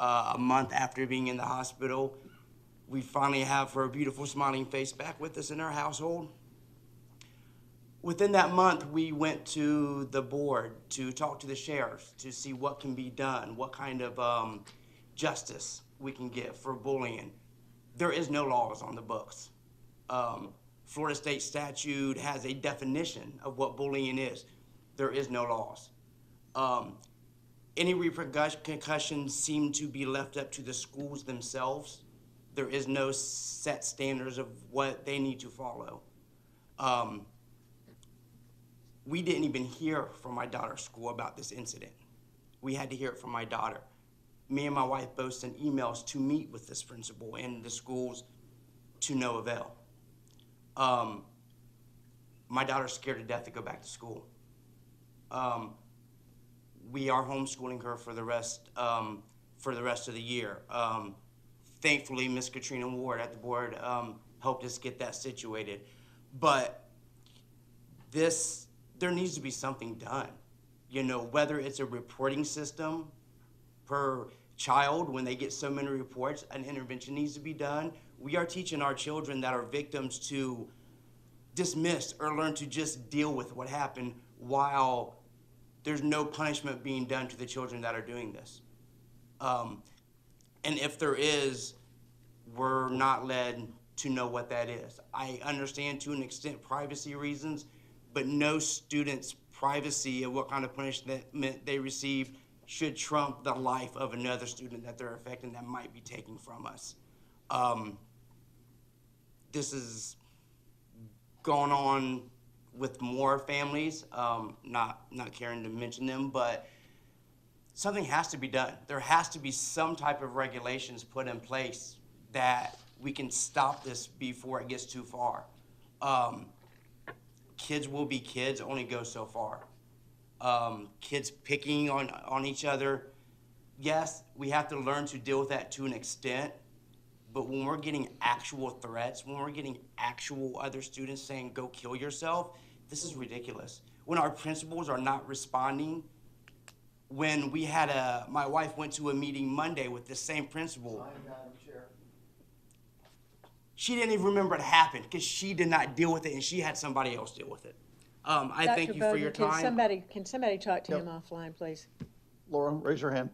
A month after being in the hospital, we finally have her beautiful smiling face back with us in our household. Within that month, we went to the board to talk to the sheriff to see what can be done, what kind of justice we can get for bullying. There is no laws on the books. Florida state statute has a definition of what bullying is. There is no laws. Any repercussions seem to be left up to the schools themselves. There is no set standards of what they need to follow. We didn't even hear from my daughter's school about this incident. We had to hear it from my daughter. Me and my wife both sent emails to meet with this principal and the schools to no avail. My daughter's scared to death to go back to school. We are homeschooling her for the rest of the year. Thankfully, Miss Katrina Ward at the board helped us get that situated. But there needs to be something done. You know, whether it's a reporting system per child, when they get so many reports, an intervention needs to be done. We are teaching our children that are victims to dismiss or learn to just deal with what happened while there's no punishment being done to the children that are doing this. And if there is, we're not led to know what that is. I understand to an extent privacy reasons, but no student's privacy of what kind of punishment they receive should trump the life of another student that they're affecting that might be taking from us. This is going on with more families, not caring to mention them, but something has to be done. There has to be some type of regulations put in place that we can stop this before it gets too far. Kids will be kids, only go so far. Kids picking on each other, yes, we have to learn to deal with that to an extent, but when we're getting actual threats, when we're getting actual other students saying, go kill yourself, this is ridiculous. When our principals are not responding, when we had my wife went to a meeting Monday with the same principal. She didn't even remember it happened because she did not deal with it and she had somebody else deal with it. I thank you for your time. Can somebody talk to him offline, please? Laura, raise your hand.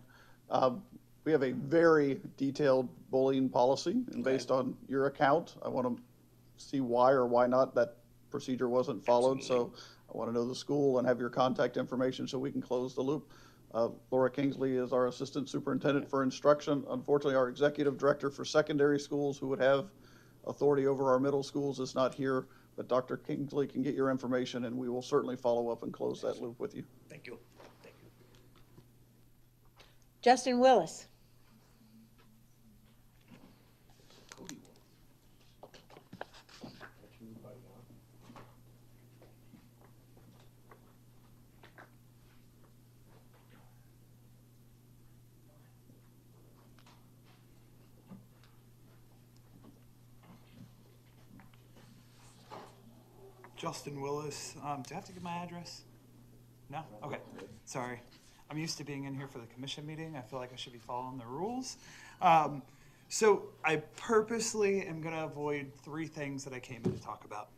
We have a very detailed bullying policy, and based on your account, I want to see why or why not that procedure wasn't followed. So I want to know the school and have your contact information so we can close the loop. Laura Kingsley is our Assistant Superintendent for Instruction. Unfortunately, our Executive Director for Secondary Schools, who would have authority over our middle schools, is not here, but Dr. Kingsley can get your information and we will certainly follow up and close that loop with you. Thank you. Justin Willis. Justin Willis. Do I have to give my address? No? Okay. Sorry. I'm used to being in here for the commission meeting. I feel like I should be following the rules. So I purposely am going to avoid 3 things that I came in to talk about.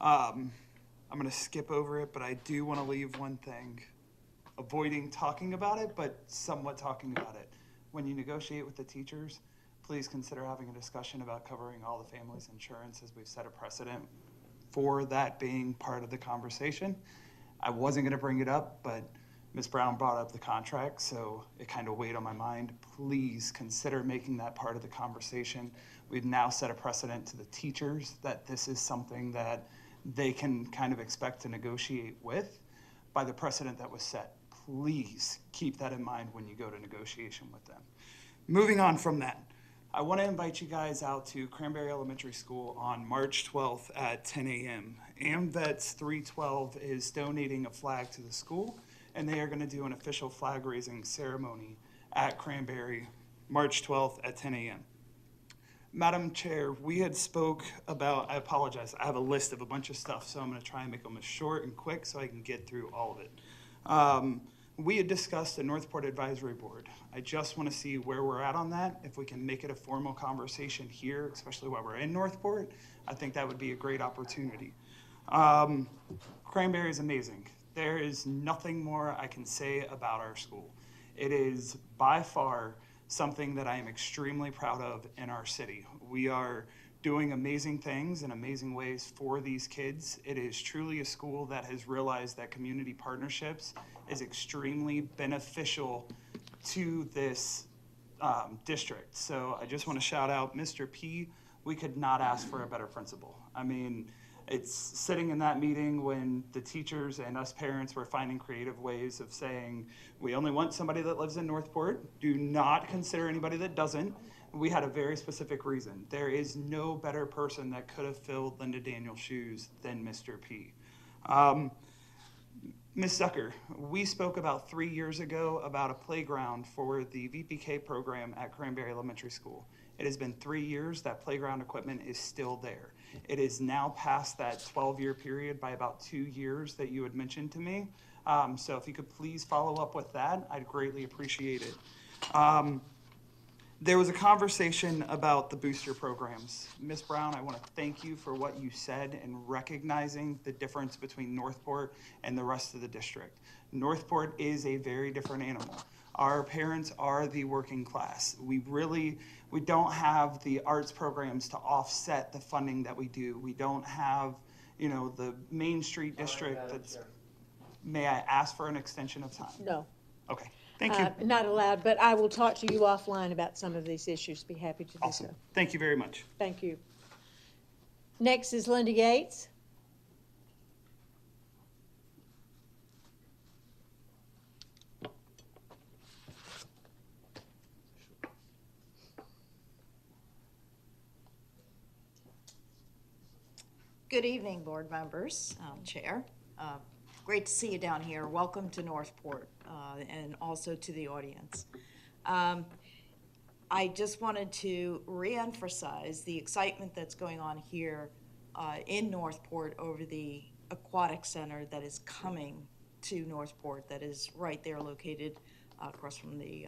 I'm going to skip over it, but I do want to leave one thing. Avoiding talking about it, but somewhat talking about it. When you negotiate with the teachers, please consider having a discussion about covering all the family's insurance, as we've set a precedent for that being part of the conversation. I wasn't gonna bring it up, but Ms. Brown brought up the contract, so it kind of weighed on my mind. Please consider making that part of the conversation. We've now set a precedent to the teachers that this is something that they can kind of expect to negotiate with by the precedent that was set. Please keep that in mind when you go to negotiation with them. Moving on from that, I want to invite you guys out to Cranberry Elementary School on March 12th at 10 a.m. AMVETS 312 is donating a flag to the school, and they are going to do an official flag raising ceremony at Cranberry March 12th at 10 a.m. Madam Chair, we had spoke about, I apologize, I have a list of a bunch of stuff, so I'm going to try and make them as short and quick so I can get through all of it. We had discussed the Northport Advisory Board. I just want to see where we're at on that. If we can make it a formal conversation here, especially while we're in Northport, I think that would be a great opportunity. Cranberry is amazing. There is nothing more I can say about our school. It is by far something that I am extremely proud of in our city. We are doing amazing things in amazing ways for these kids. It is truly a school that has realized that community partnerships is extremely beneficial to this district. So I just want to shout out Mr. P. We could not ask for a better principal. I mean, it's sitting in that meeting when the teachers and us parents were finding creative ways of saying, we only want somebody that lives in Northport. Do not consider anybody that doesn't. We had a very specific reason. There is no better person that could have filled Linda Daniel's shoes than Mr. P. Ms. Zucker, we spoke about 3 years ago about a playground for the VPK program at Cranberry Elementary School. It has been 3 years. That playground equipment is still there. It is now past that 12-year period by about 2 years that you had mentioned to me. So if you could please follow up with that, I'd greatly appreciate it. There was a conversation about the booster programs. Ms. Brown, I want to thank you for what you said in recognizing the difference between Northport and the rest of the district. Northport is a very different animal. Our parents are the working class. We don't have the arts programs to offset the funding that we do. We don't have, the Main Street district that's, may I ask for an extension of time? No. Okay, thank you. Not allowed, but I will talk to you offline about some of these issues. Be happy to do Awesome. so. Thank you very much. Thank you. Next is Linda Yates. Good evening, board members, Chair. Great to see you down here. Welcome to Northport and also to the audience. I just wanted to reemphasize the excitement that's going on here in Northport over the aquatic center that is coming to Northport, that is right there located across from the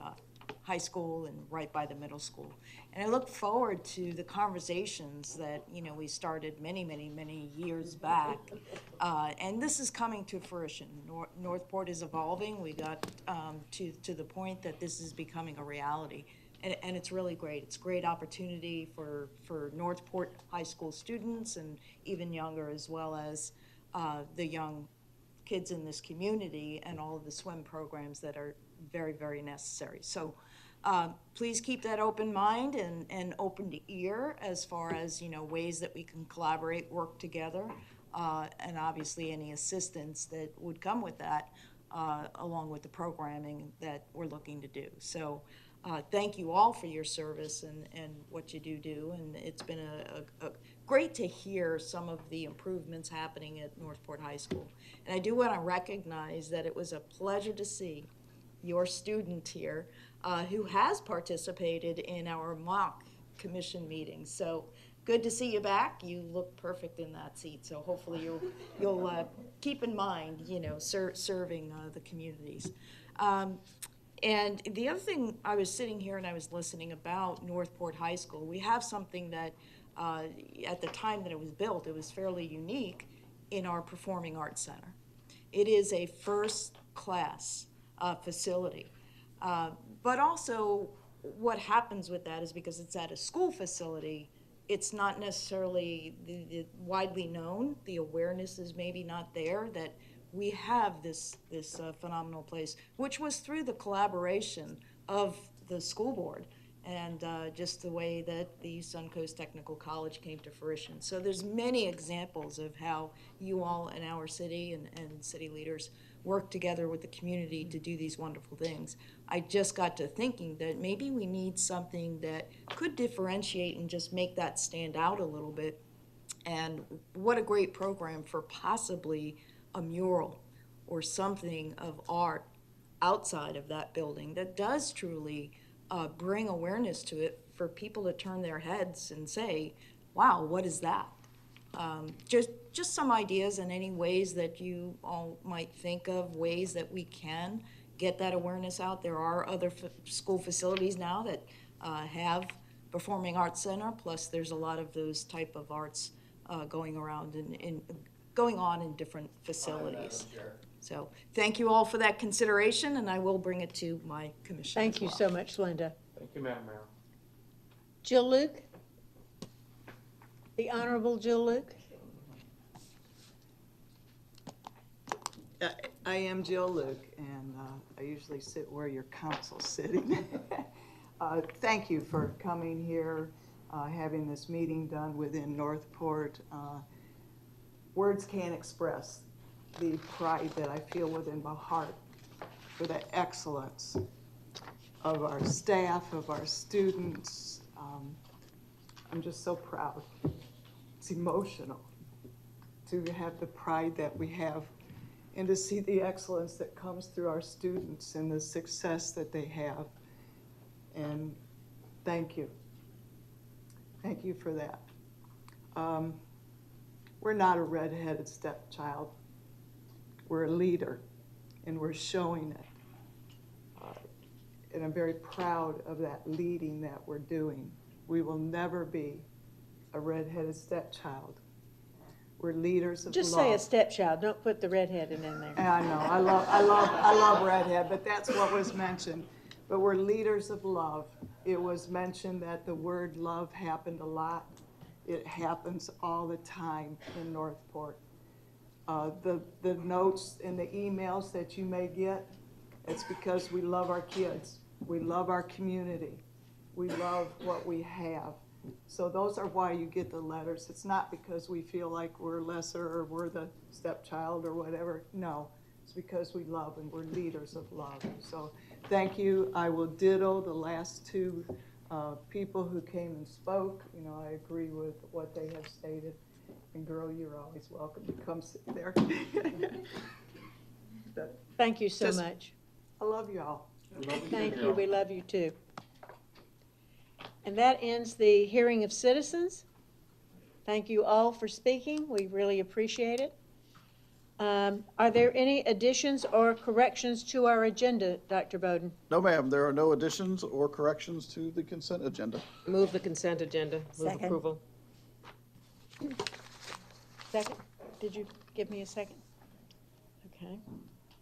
high school and right by the middle school. And I look forward to the conversations that, we started many years back. And this is coming to fruition. Northport is evolving. We got to the point that this is becoming a reality. And it's really great. It's a great opportunity for Northport High School students and even younger, as well as the young kids in this community and all of the swim programs that are very necessary. So please keep that open mind and open to ear as far as, ways that we can collaborate, work together, and obviously any assistance that would come with that, along with the programming that we're looking to do. So thank you all for your service and what you do. And it's been a great to hear some of the improvements happening at Northport High School. And I do want to recognize that it was a pleasure to see your student here who has participated in our mock commission meetings. So good to see you back. You look perfect in that seat. So hopefully you'll keep in mind, serving the communities. And the other thing, I was sitting here and I was listening about Northport High School. We have something that at the time that it was built, it was fairly unique in our Performing Arts Center. It is a first-class facility. But also what happens with that is because it's at a school facility, it's not necessarily the widely known. The awareness is maybe not there that we have this phenomenal place, which was through the collaboration of the school board and just the way that the Suncoast Technical College came to fruition. So there's many examples of how you all in our city and city leaders work together with the community to do these wonderful things. I just got to thinking that maybe we need something that could differentiate and just make that stand out a little bit. And what a great program for possibly a mural or something of art outside of that building that does truly bring awareness to it for people to turn their heads and say, wow, what is that? Just some ideas and any ways that you all might think of ways that we can get that awareness out. There are other school facilities now that have performing arts center, plus there's a lot of those type of arts going around and going on in different facilities. So thank you all for that consideration, and I will bring it to my commission. Thank you so much, Linda. Thank you, Madam Mayor. Jill Luke? The Honorable Jill Luke? I am Jill Luke, and I usually sit where your council's sitting. Thank you for coming here, having this meeting done within Northport. Words can't express the pride that I feel within my heart for the excellence of our staff, of our students. I'm just so proud. It's emotional to have the pride that we have and to see the excellence that comes through our students and the success that they have. And thank you. Thank you for that. We're not a red-headed stepchild. We're a leader, and we're showing it. And I'm very proud of that leading that we're doing. We will never be a red-headed stepchild. We're leaders of Just love. say a stepchild, don't put the redheaded in there. I know, I love redhead, but that's what was mentioned. But we're leaders of love. It was mentioned that the word love happened a lot. It happens all the time in Northport. The notes and the emails that you may get, it's because we love our kids. We love our community. We love what we have. So those are why you get the letters. It's not because we feel like we're lesser or we're the stepchild or whatever. No, it's because we love and we're leaders of love. So thank you. I will ditto the last two people who came and spoke. You know, I agree with what they have stated. And girl, you're always welcome to come sit there. Thank you so Just- much. I love you all. Thank you, we love you too. And that ends the hearing of citizens. Thank you all for speaking, we really appreciate it. Are there any additions or corrections to our agenda, Dr. Bowden? No, ma'am, there are no additions or corrections to the consent agenda. Move the consent agenda. Move Second. approval. Second? Did you give me a second? Okay.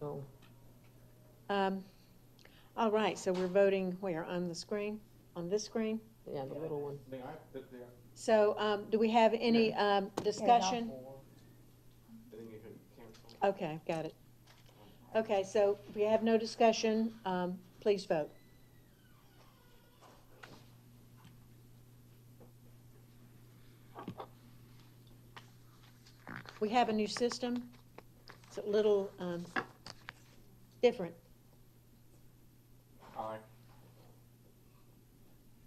Oh. All right, so we're voting where, on the screen? On this screen? Yeah, the little one. So, do we have any discussion? Okay, got it. Okay, so if we have no discussion, please vote. We have a new system. It's a little different. Aye.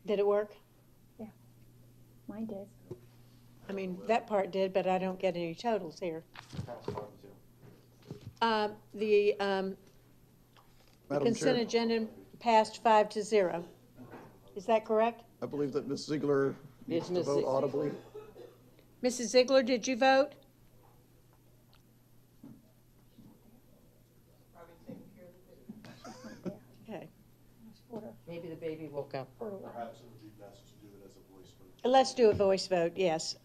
Did it work? Yeah, mine did. I mean, that part did, but I don't get any totals here. The Madam consent Chair. agenda passed 5-0. Is that correct? I believe that Ms. Ziegler needs to Ms. vote audibly. Mrs. Ziegler, did you vote? Okay. Maybe the baby woke up. Perhaps it would be best to do it as a voice vote. Let's do a voice vote, yes.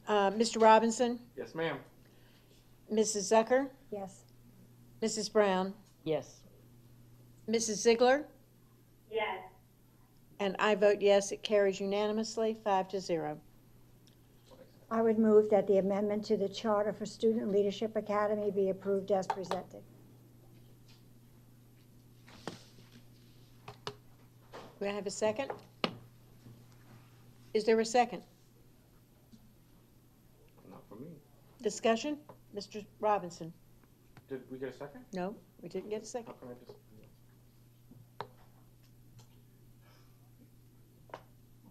Mr. Robinson? Yes, ma'am. Mrs. Zucker? Yes. Mrs. Brown? Yes. Mrs. Ziegler? Yes. And I vote yes, it carries unanimously, 5-0. I would move that the amendment to the Charter for Student Leadership Academy be approved as presented. Do I have a second? Is there a second? Not for me. Discussion? Mr. Robinson? Did we get a second? No, we didn't get a second. How can I just?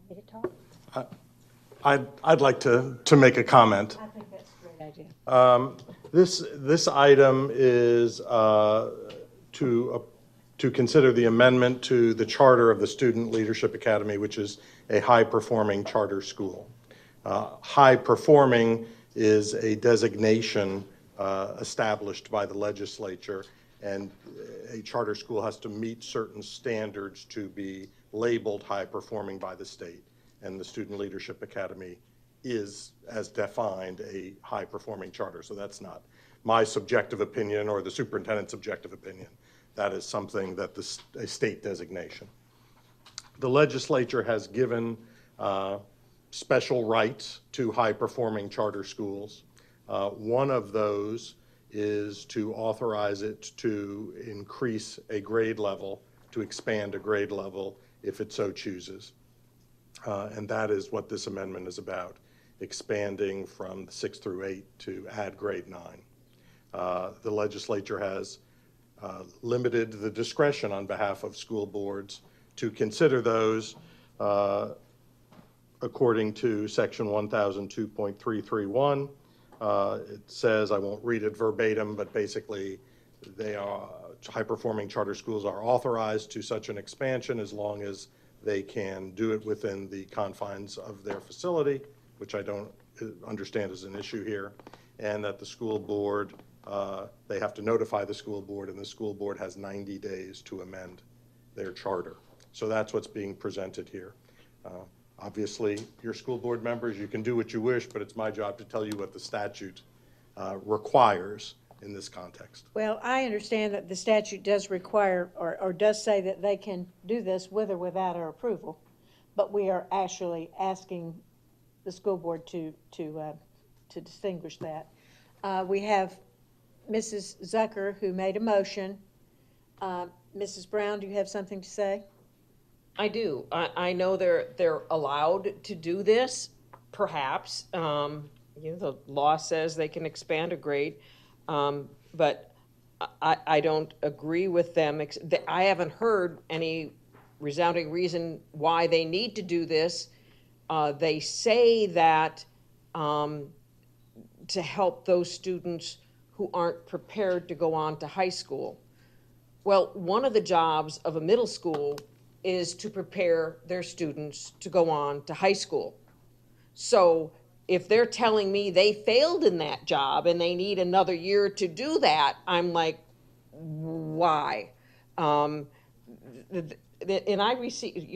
Want me to talk? I'd like to make a comment. I think that's a great idea. This item is to consider the amendment to the charter of the Student Leadership Academy, which is a high-performing charter school. High-performing is a designation established by the legislature, and a charter school has to meet certain standards to be labeled high-performing by the state. And the Student Leadership Academy is, as defined, a high-performing charter. So that's not my subjective opinion or the superintendent's subjective opinion. That is something that a state designation. The legislature has given special rights to high-performing charter schools. One of those is to authorize it to increase a grade level, to expand a grade level if it so chooses. And that is what this amendment is about, expanding from 6 through 8 to add grade 9. The legislature has limited the discretion on behalf of school boards to consider those according to section 1002.331. It says, I won't read it verbatim, but basically high-performing charter schools are authorized to such an expansion as long as they can do it within the confines of their facility, which I don't understand is an issue here, and that the school board, they have to notify the school board, and the school board has 90 days to amend their charter. So that's what's being presented here. Obviously, your school board members, you can do what you wish, but it's my job to tell you what the statute requires in this context. Well, I understand that the statute does require, or does say that they can do this with or without our approval, but we are actually asking the school board to distinguish that. We have Mrs. Zucker, who made a motion. Mrs. Brown, do you have something to say? I do. I know they're allowed to do this, perhaps. The law says they can expand a grade, but I don't agree with them. I haven't heard any resounding reason why they need to do this. They say that to help those students who aren't prepared to go on to high school. Well, one of the jobs of a middle school is to prepare their students to go on to high school. So if they're telling me they failed in that job and they need another year to do that, I'm like, why? And I received,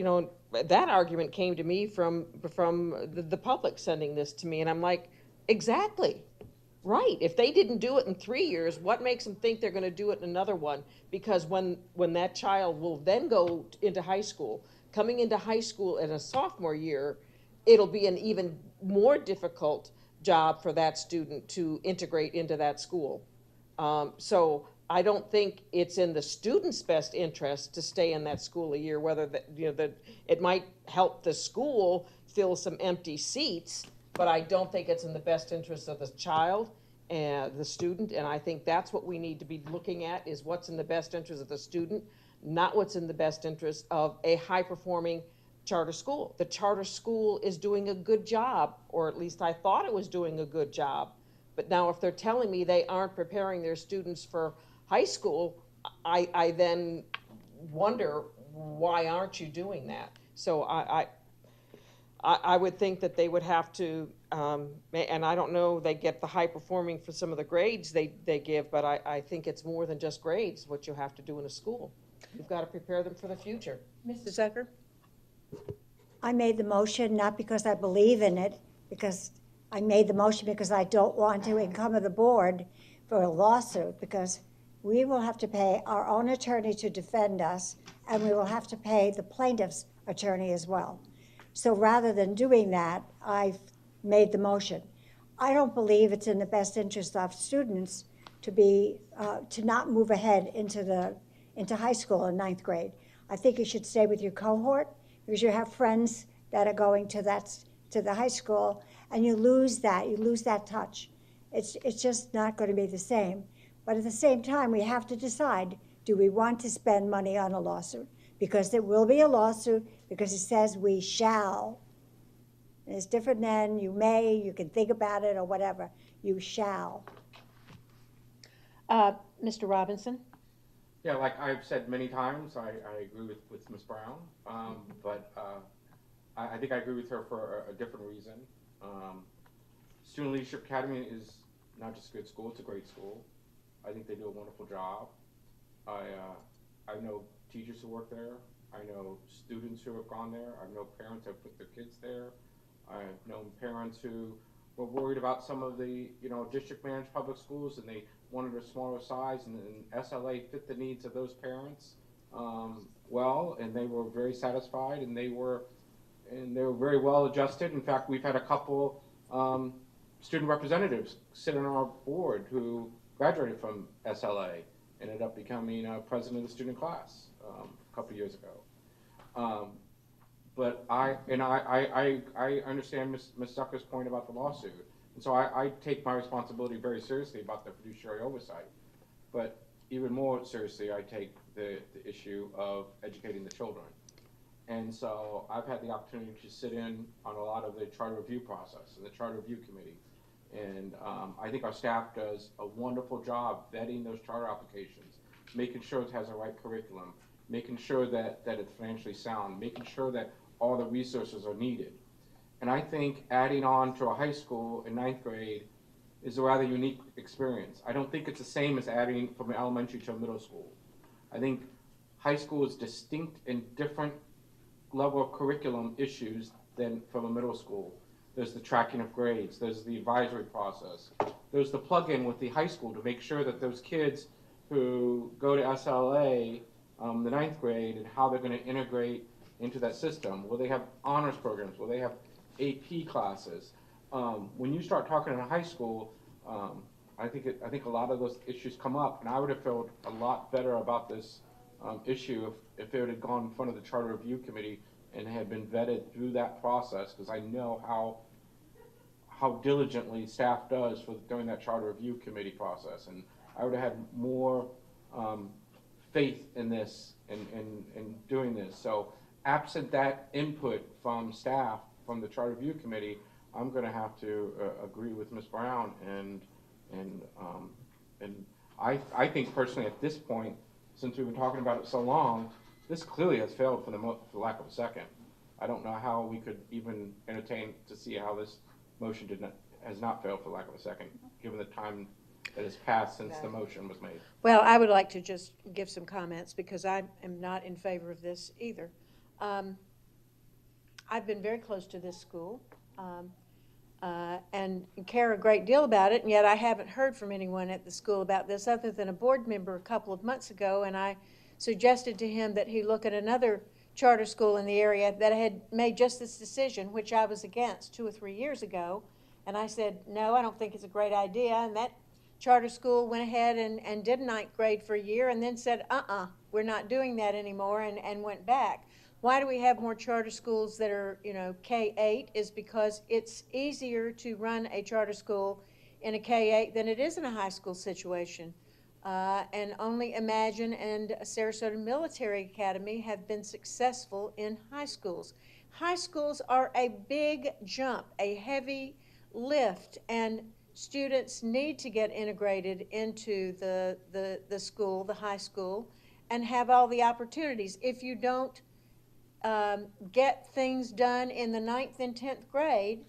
that argument came to me from the public sending this to me, and I'm like, exactly. Right. If they didn't do it in 3 years, what makes them think they're going to do it in another one? Because when that child will then go into high school, coming into high school in a sophomore year, it'll be an even more difficult job for that student to integrate into that school. So I don't think it's in the student's best interest to stay in that school a year, whether it might help the school fill some empty seats, but I don't think it's in the best interest of the child and the student, and I think that's what we need to be looking at, is what's in the best interest of the student, not what's in the best interest of a high-performing charter school. The charter school is doing a good job, or at least I thought it was doing a good job, but now if they're telling me they aren't preparing their students for high school, I then wonder, why aren't you doing that? So I would think that they would have to, and I don't know, they get the high performing for some of the grades they give, but I think it's more than just grades, what you have to do in a school. You've got to prepare them for the future. Mrs. Zucker? I made the motion not because I believe in it, because I made the motion because I don't want to encumber the board for a lawsuit, because we will have to pay our own attorney to defend us, and we will have to pay the plaintiffs attorney as well. So rather than doing that, I've made the motion. I don't believe it's in the best interest of students to be, to not move ahead into high school in ninth grade. I think you should stay with your cohort because you have friends that are going to the high school, and you lose that touch. It's just not going to be the same. But at the same time, we have to decide, do we want to spend money on a lawsuit? Because there will be a lawsuit because it says we shall. And it's different than you may, you can think about it or whatever. You shall. Mr. Robinson? Yeah, like I've said many times, I agree with Ms. Brown, but I think I agree with her for a different reason. Student Leadership Academy is not just a good school, it's a great school. I think they do a wonderful job. I know teachers who work there. I know students who have gone there. I know parents who have put their kids there. I've known parents who were worried about some of the, district managed public schools, and they wanted a smaller size, and SLA fit the needs of those parents well, and they were very satisfied, and they were very well adjusted. In fact, we've had a couple student representatives sit on our board who graduated from SLA, ended up becoming president of the student class a couple years ago. But I understand Ms. Zucker's point about the lawsuit. And so I take my responsibility very seriously about the fiduciary oversight. But even more seriously, I take the issue of educating the children. And so I've had the opportunity to sit in on a lot of the charter review process and the charter review committee. And I think our staff does a wonderful job vetting those charter applications, making sure it has the right curriculum, making sure that it's financially sound, making sure that all the resources are needed. And I think adding on to a high school in ninth grade is a rather unique experience. I don't think it's the same as adding from elementary to middle school. I think high school is distinct and different level of curriculum issues than from a middle school. There's the tracking of grades, there's the advisory process, there's the plug-in with the high school to make sure that those kids who go to SLA, the ninth grade, and how they're going to integrate into that system. Will they have honors programs? Will they have AP classes? When you start talking in a high school, I think a lot of those issues come up, and I would have felt a lot better about this issue if it had gone in front of the Charter Review Committee and had been vetted through that process, because I know how diligently staff does during that Charter Review Committee process, and I would have had more faith in this and doing this. So absent that input from staff from the Charter Review Committee, I'm going to have to agree with Ms. Brown, and I think personally at this point, since we've been talking about it so long, this clearly has failed for lack of a second. I don't know how we could even entertain to see how this motion has not failed for lack of a second, given the time that has passed since the motion was made. Well, I would like to just give some comments because I am not in favor of this either. I've been very close to this school and care a great deal about it, and yet I haven't heard from anyone at the school about this other than a board member a couple of months ago, and I suggested to him that he look at another charter school in the area that had made just this decision, which I was against 2 or 3 years ago. And I said, no, I don't think it's a great idea. And that charter school went ahead and did ninth grade for a year and then said, we're not doing that anymore, and went back. Why do we have more charter schools that are, K-8 is because it's easier to run a charter school in a K-8 than it is in a high school situation. And Only Imagine and Sarasota Military Academy have been successful in high schools. High schools are a big jump, a heavy lift, and students need to get integrated into the school, the high school, and have all the opportunities. If you don't get things done in the 9th and 10th grade,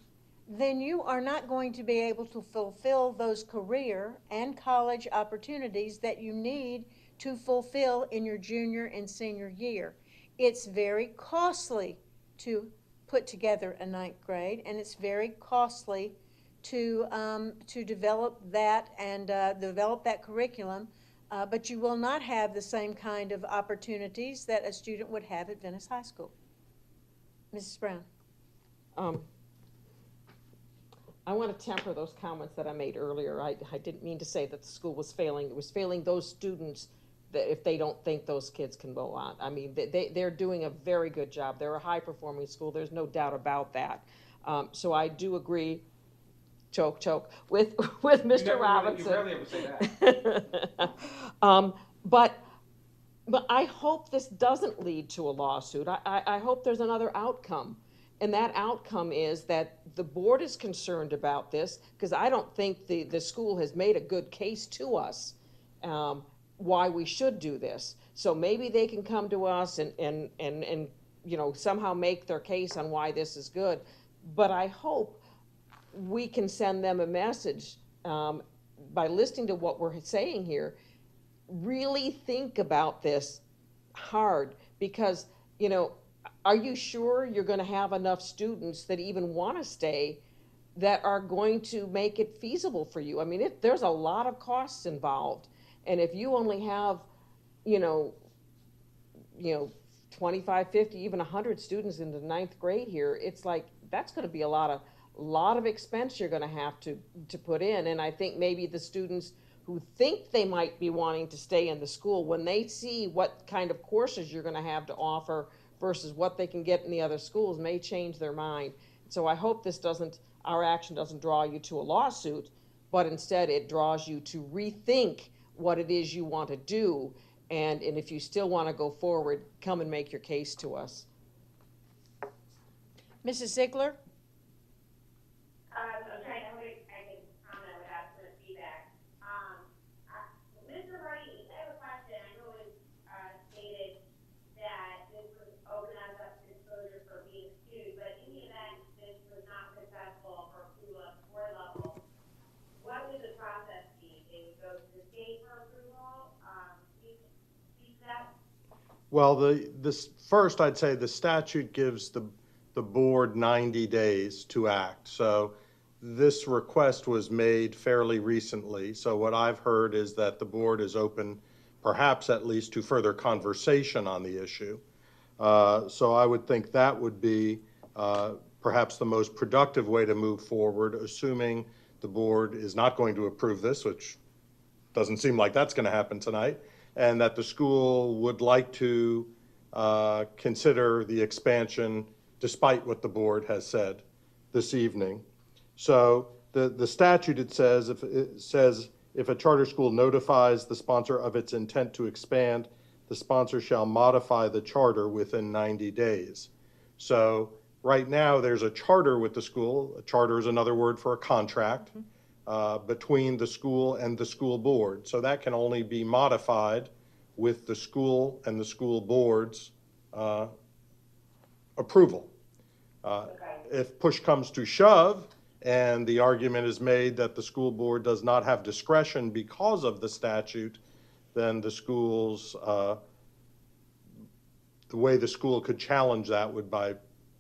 then you are not going to be able to fulfill those career and college opportunities that you need to fulfill in your junior and senior year. It's very costly to put together a 9th grade, and it's very costly to develop that and develop that curriculum, but you will not have the same kind of opportunities that a student would have at Venice High School. Mrs. Brown? I want to temper those comments that I made earlier. I didn't mean to say that the school was failing. It was failing those students that if they don't think those kids can go on. I mean, they're doing a very good job. They're a high-performing school. There's no doubt about that. So I do agree, choke, with Mr. Robinson. You rarely ever say that. But I hope this doesn't lead to a lawsuit. I hope there's another outcome. And that outcome is that the board is concerned about this, because I don't think the school has made a good case to us why we should do this. So maybe they can come to us and you know, somehow make their case on why this is good. But I hope we can send them a message by listening to what we're saying here. Really think about this hard, because, you know, are you sure you're going to have enough students that even want to stay that are going to make it feasible for you? I mean, there's a lot of costs involved. And if you only have, you know, 25, 50, even 100 students in the 9th grade here, it's like, that's going to be a lot of expense you're going to have to put in. And I think maybe the students who think they might be wanting to stay in the school, when they see what kind of courses you're going to have to offer versus what they can get in the other schools, may change their mind. So I hope our action doesn't draw you to a lawsuit, but instead it draws you to rethink what it is you want to do. And if you still want to go forward, come and make your case to us. Mrs. Ziegler? I'm trying to, I can comment without some feedback. Mr. Hardy, I have a question. I know it was stated that this would open us up to exposure for being sued, but in the event this was not successful for approval at board level, what would the process be? They would go to the state for approval? Speak to that? Well, first I'd say the statute gives the board 90 days to act. So this request was made fairly recently. So what I've heard is that the board is open, perhaps at least, to further conversation on the issue. So I would think that would be perhaps the most productive way to move forward, assuming the board is not going to approve this, which doesn't seem like that's going to happen tonight, and that the school would like to consider the expansion despite what the board has said this evening. So the statute, it says if a charter school notifies the sponsor of its intent to expand, the sponsor shall modify the charter within 90 days. So right now there's a charter with the school. A charter is another word for a contract between the school and the school board. So that can only be modified with the school and the school board's approval. If push comes to shove and the argument is made that the school board does not have discretion because of the statute, then the schools, the way the school could challenge that would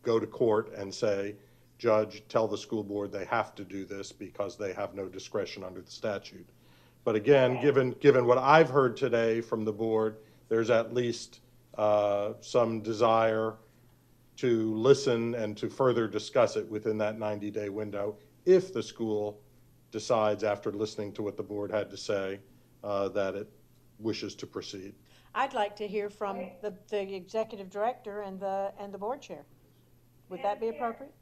go to court and say, judge, tell the school board they have to do this because they have no discretion under the statute. But again, given what I've heard today from the board, there's at least some desire to listen and to further discuss it within that 90-day window if the school decides, after listening to what the board had to say, that it wishes to proceed. I'd like to hear from the executive director and the board chair. Would that be appropriate?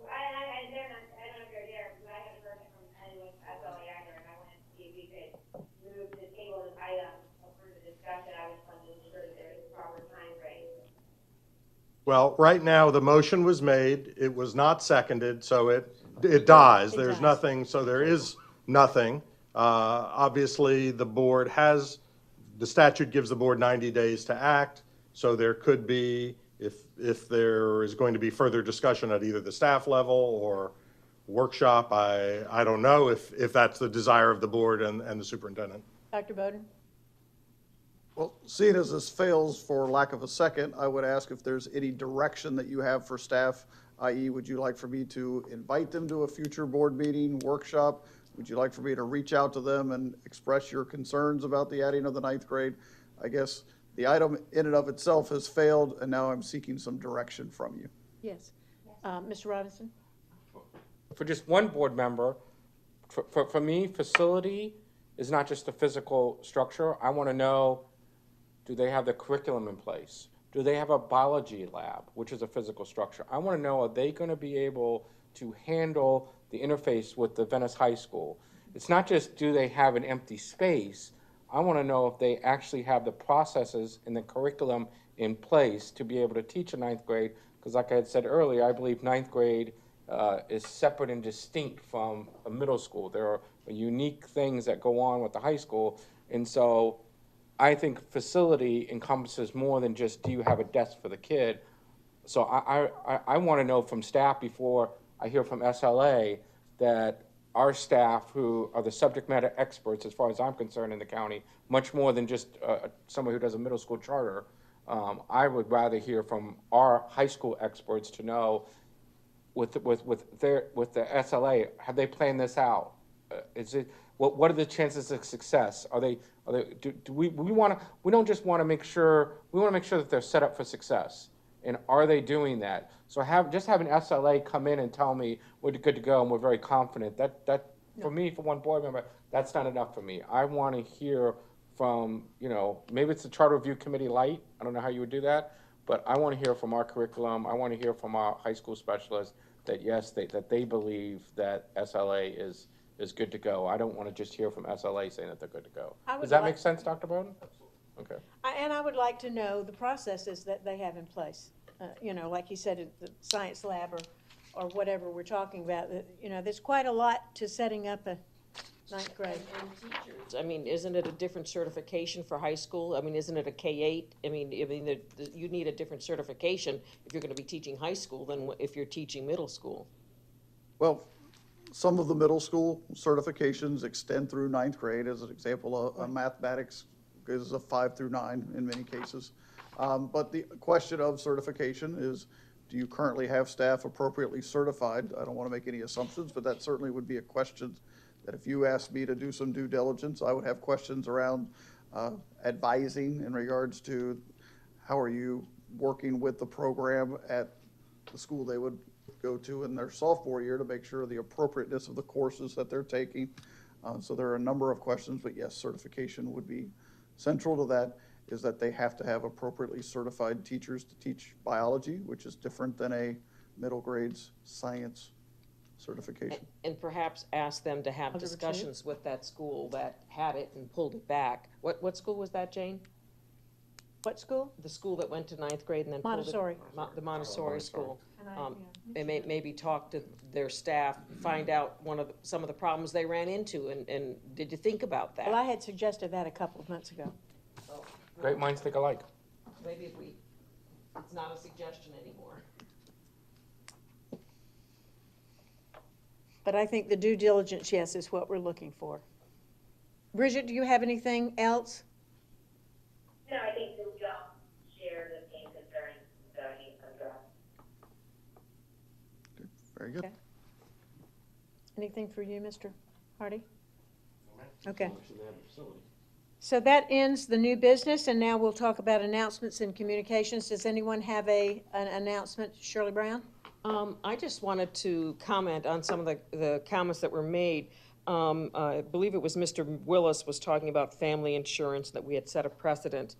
I don't know if you're there, because I haven't heard it from anyone SLA either, and I wanted to see if we could move the table this item for the discussion. I just wanted to ensure that there is a proper time frame. Well, right now, the motion was made, it was not seconded, so it dies. There's nothing, so there is nothing. Obviously, the board the statute gives the board 90 days to act, so there could be, if there is going to be further discussion at either the staff level or workshop, I don't know if that's the desire of the board and the superintendent. Dr. Bowden? Well, seeing as this fails for lack of a second, I would ask if there's any direction that you have for staff, i.e. would you like for me to invite them to a future board meeting, workshop? Would you like for me to reach out to them and express your concerns about the adding of the 9th grade? I guess The item in and of itself has failed, and now I'm seeking some direction from you. Yes. Mr. Robinson? For just one board member, for me, facility is not just a physical structure. I want to know, do they have the curriculum in place? Do they have a biology lab, which is a physical structure? I want to know, are they going to be able to handle the interface with the Venice High School? It's not just, do they have an empty space? I want to know if they actually have the processes and the curriculum in place to be able to teach a ninth grade, because like I had said earlier, I believe ninth grade is separate and distinct from a middle school. There are unique things that go on with the high school, and so I think facility encompasses more than just, do you have a desk for the kid? So I want to know from staff before I hear from SLA that our staff, who are the subject matter experts, as far as I'm concerned in the county, much more than just someone who does a middle school charter, I would rather hear from our high school experts to know with the SLA, have they planned this out? Is it, what are the chances of success? We don't just want to make sure, we want to make sure that they're set up for success. And are they doing that? So just having SLA come in and tell me we're good to go and we're very confident, for me, for one board member, that's not enough for me. I want to hear from, maybe it's the Charter Review Committee light. I don't know how you would do that, but I want to hear from our curriculum. I want to hear from our high school specialists that yes, that they believe that SLA is good to go. I don't want to just hear from SLA saying that they're good to go. Does that make sense, Dr. Bowden? Okay. And I would like to know the processes that they have in place. Like you said, the science lab or whatever we're talking about. There's quite a lot to setting up a ninth grade. And teachers, I mean, isn't it a different certification for high school? I mean, isn't it a K-8? I mean, you need a different certification if you're going to be teaching high school than if you're teaching middle school. Well, some of the middle school certifications extend through ninth grade. As an example, mathematics is a 5 through 9 in many cases. But the question of certification is, do you currently have staff appropriately certified? I don't want to make any assumptions, but that certainly would be a question that if you asked me to do some due diligence, I would have questions around advising in regards to how are you working with the program at the school they would go to in their sophomore year to make sure the appropriateness of the courses that they're taking. So there are a number of questions, but yes, certification would be central to that, is that they have to have appropriately certified teachers to teach biology, which is different than a middle grades science certification. And perhaps ask them to have discussions with that school that had it and pulled it back. What school was that, Jane? What school? The school that went to ninth grade and then Montessori. pulled it, the Montessori school. And maybe talk to their staff, find out some of the problems they ran into, and did you think about that? Well, I had suggested that a couple of months ago. Great minds think alike. Maybe it's not a suggestion anymore. But I think the due diligence, yes, is what we're looking for. Bridget, do you have anything else? No, I think we all share the same concerns that he addressed. Very good. Okay. Anything for you, Mr. Hardy? Okay. So that ends the new business, and now we'll talk about announcements and communications. Does anyone have an announcement? Shirley Brown? I just wanted to comment on some of the comments that were made. I believe it was Mr. Willis was talking about family insurance, that we had set a precedent.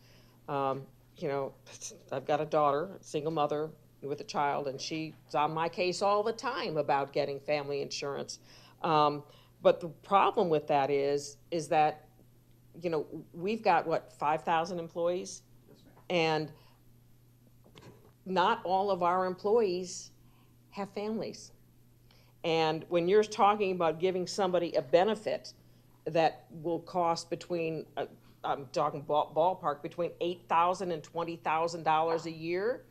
I've got a daughter, a single mother with a child, and she's on my case all the time about getting family insurance. But the problem with that is that, we've got, 5,000 employees? Yes, ma'am. And not all of our employees have families. And when you're talking about giving somebody a benefit that will cost between, I'm talking ballpark, between $8,000 and $20,000 a year,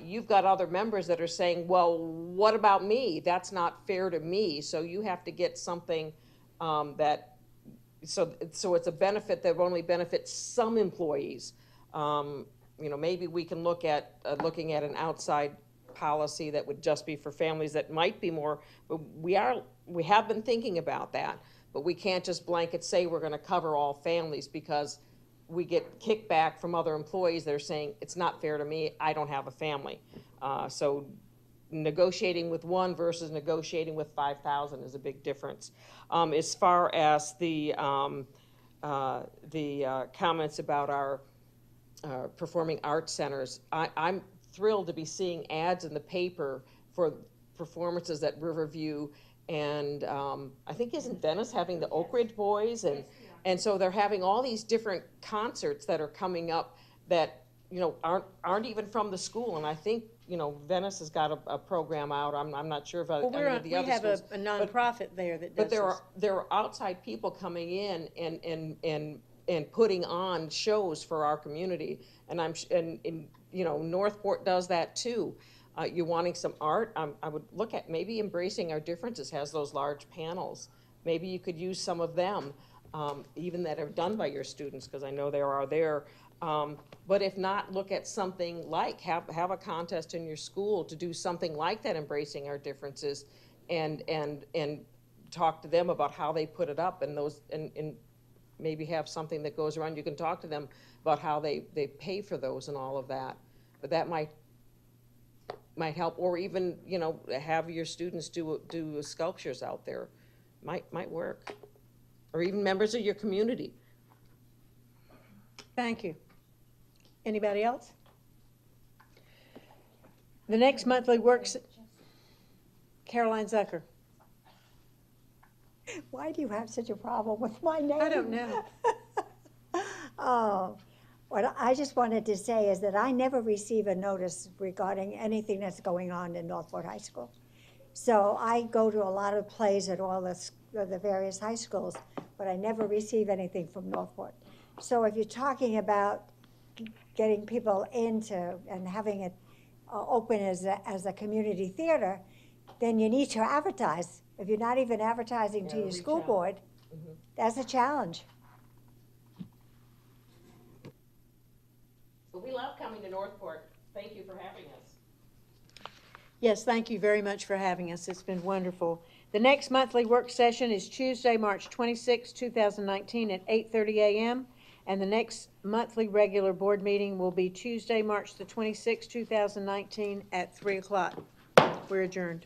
you've got other members that are saying, well, what about me? That's not fair to me. So you have to get something so it's a benefit that only benefits some employees. Maybe we can look at looking at an outside policy that would just be for families that might be more, but we have been thinking about that, but we can't just blanket say we're going to cover all families, because we get kickback from other employees that are saying, it's not fair to me, I don't have a family. So negotiating with one versus negotiating with 5,000 is a big difference. As far as the comments about our performing arts centers, I'm thrilled to be seeing ads in the paper for performances at Riverview, and I think isn't Venice having the Oak Ridge Boys, and so they're having all these different concerts that are coming up that, you know, aren't even from the school, and I think, you know, Venice has got a program out. I'm not sure about Well, any of the other schools. we have a nonprofit there that does But this. there are outside people coming in and putting on shows for our community, and you know, Northport does that too. You're wanting some art, I would look at maybe Embracing Our Differences has those large panels. Maybe you could use some of them, even that are done by your students, because I know there are there. But if not, look at something like, have a contest in your school to do something like that, Embracing Our Differences, and talk to them about how they put it up, and those, and maybe have something that goes around. You can talk to them about how they pay for those and all of that. But that might help, or even, you know, have your students do sculptures out there. Might work. Or even members of your community. Thank you. Anybody else? The next monthly Caroline Zucker. Why do you have such a problem with my name? I don't know. Oh, what I just wanted to say is that I never receive a notice regarding anything that's going on in Northport High School. So I go to a lot of plays at all the various high schools, but I never receive anything from Northport. So if you're talking about getting people into and having it open as a community theater, then you need to advertise. If you're not even advertising to your school board, that's a challenge. But we love coming to Northport. Thank you for having us. Yes, thank you very much for having us. It's been wonderful. The next monthly work session is Tuesday, March 26, 2019 at 8:30 a.m. And the next monthly regular board meeting will be Tuesday, March the 26th, 2019 at 3 o'clock. We're adjourned.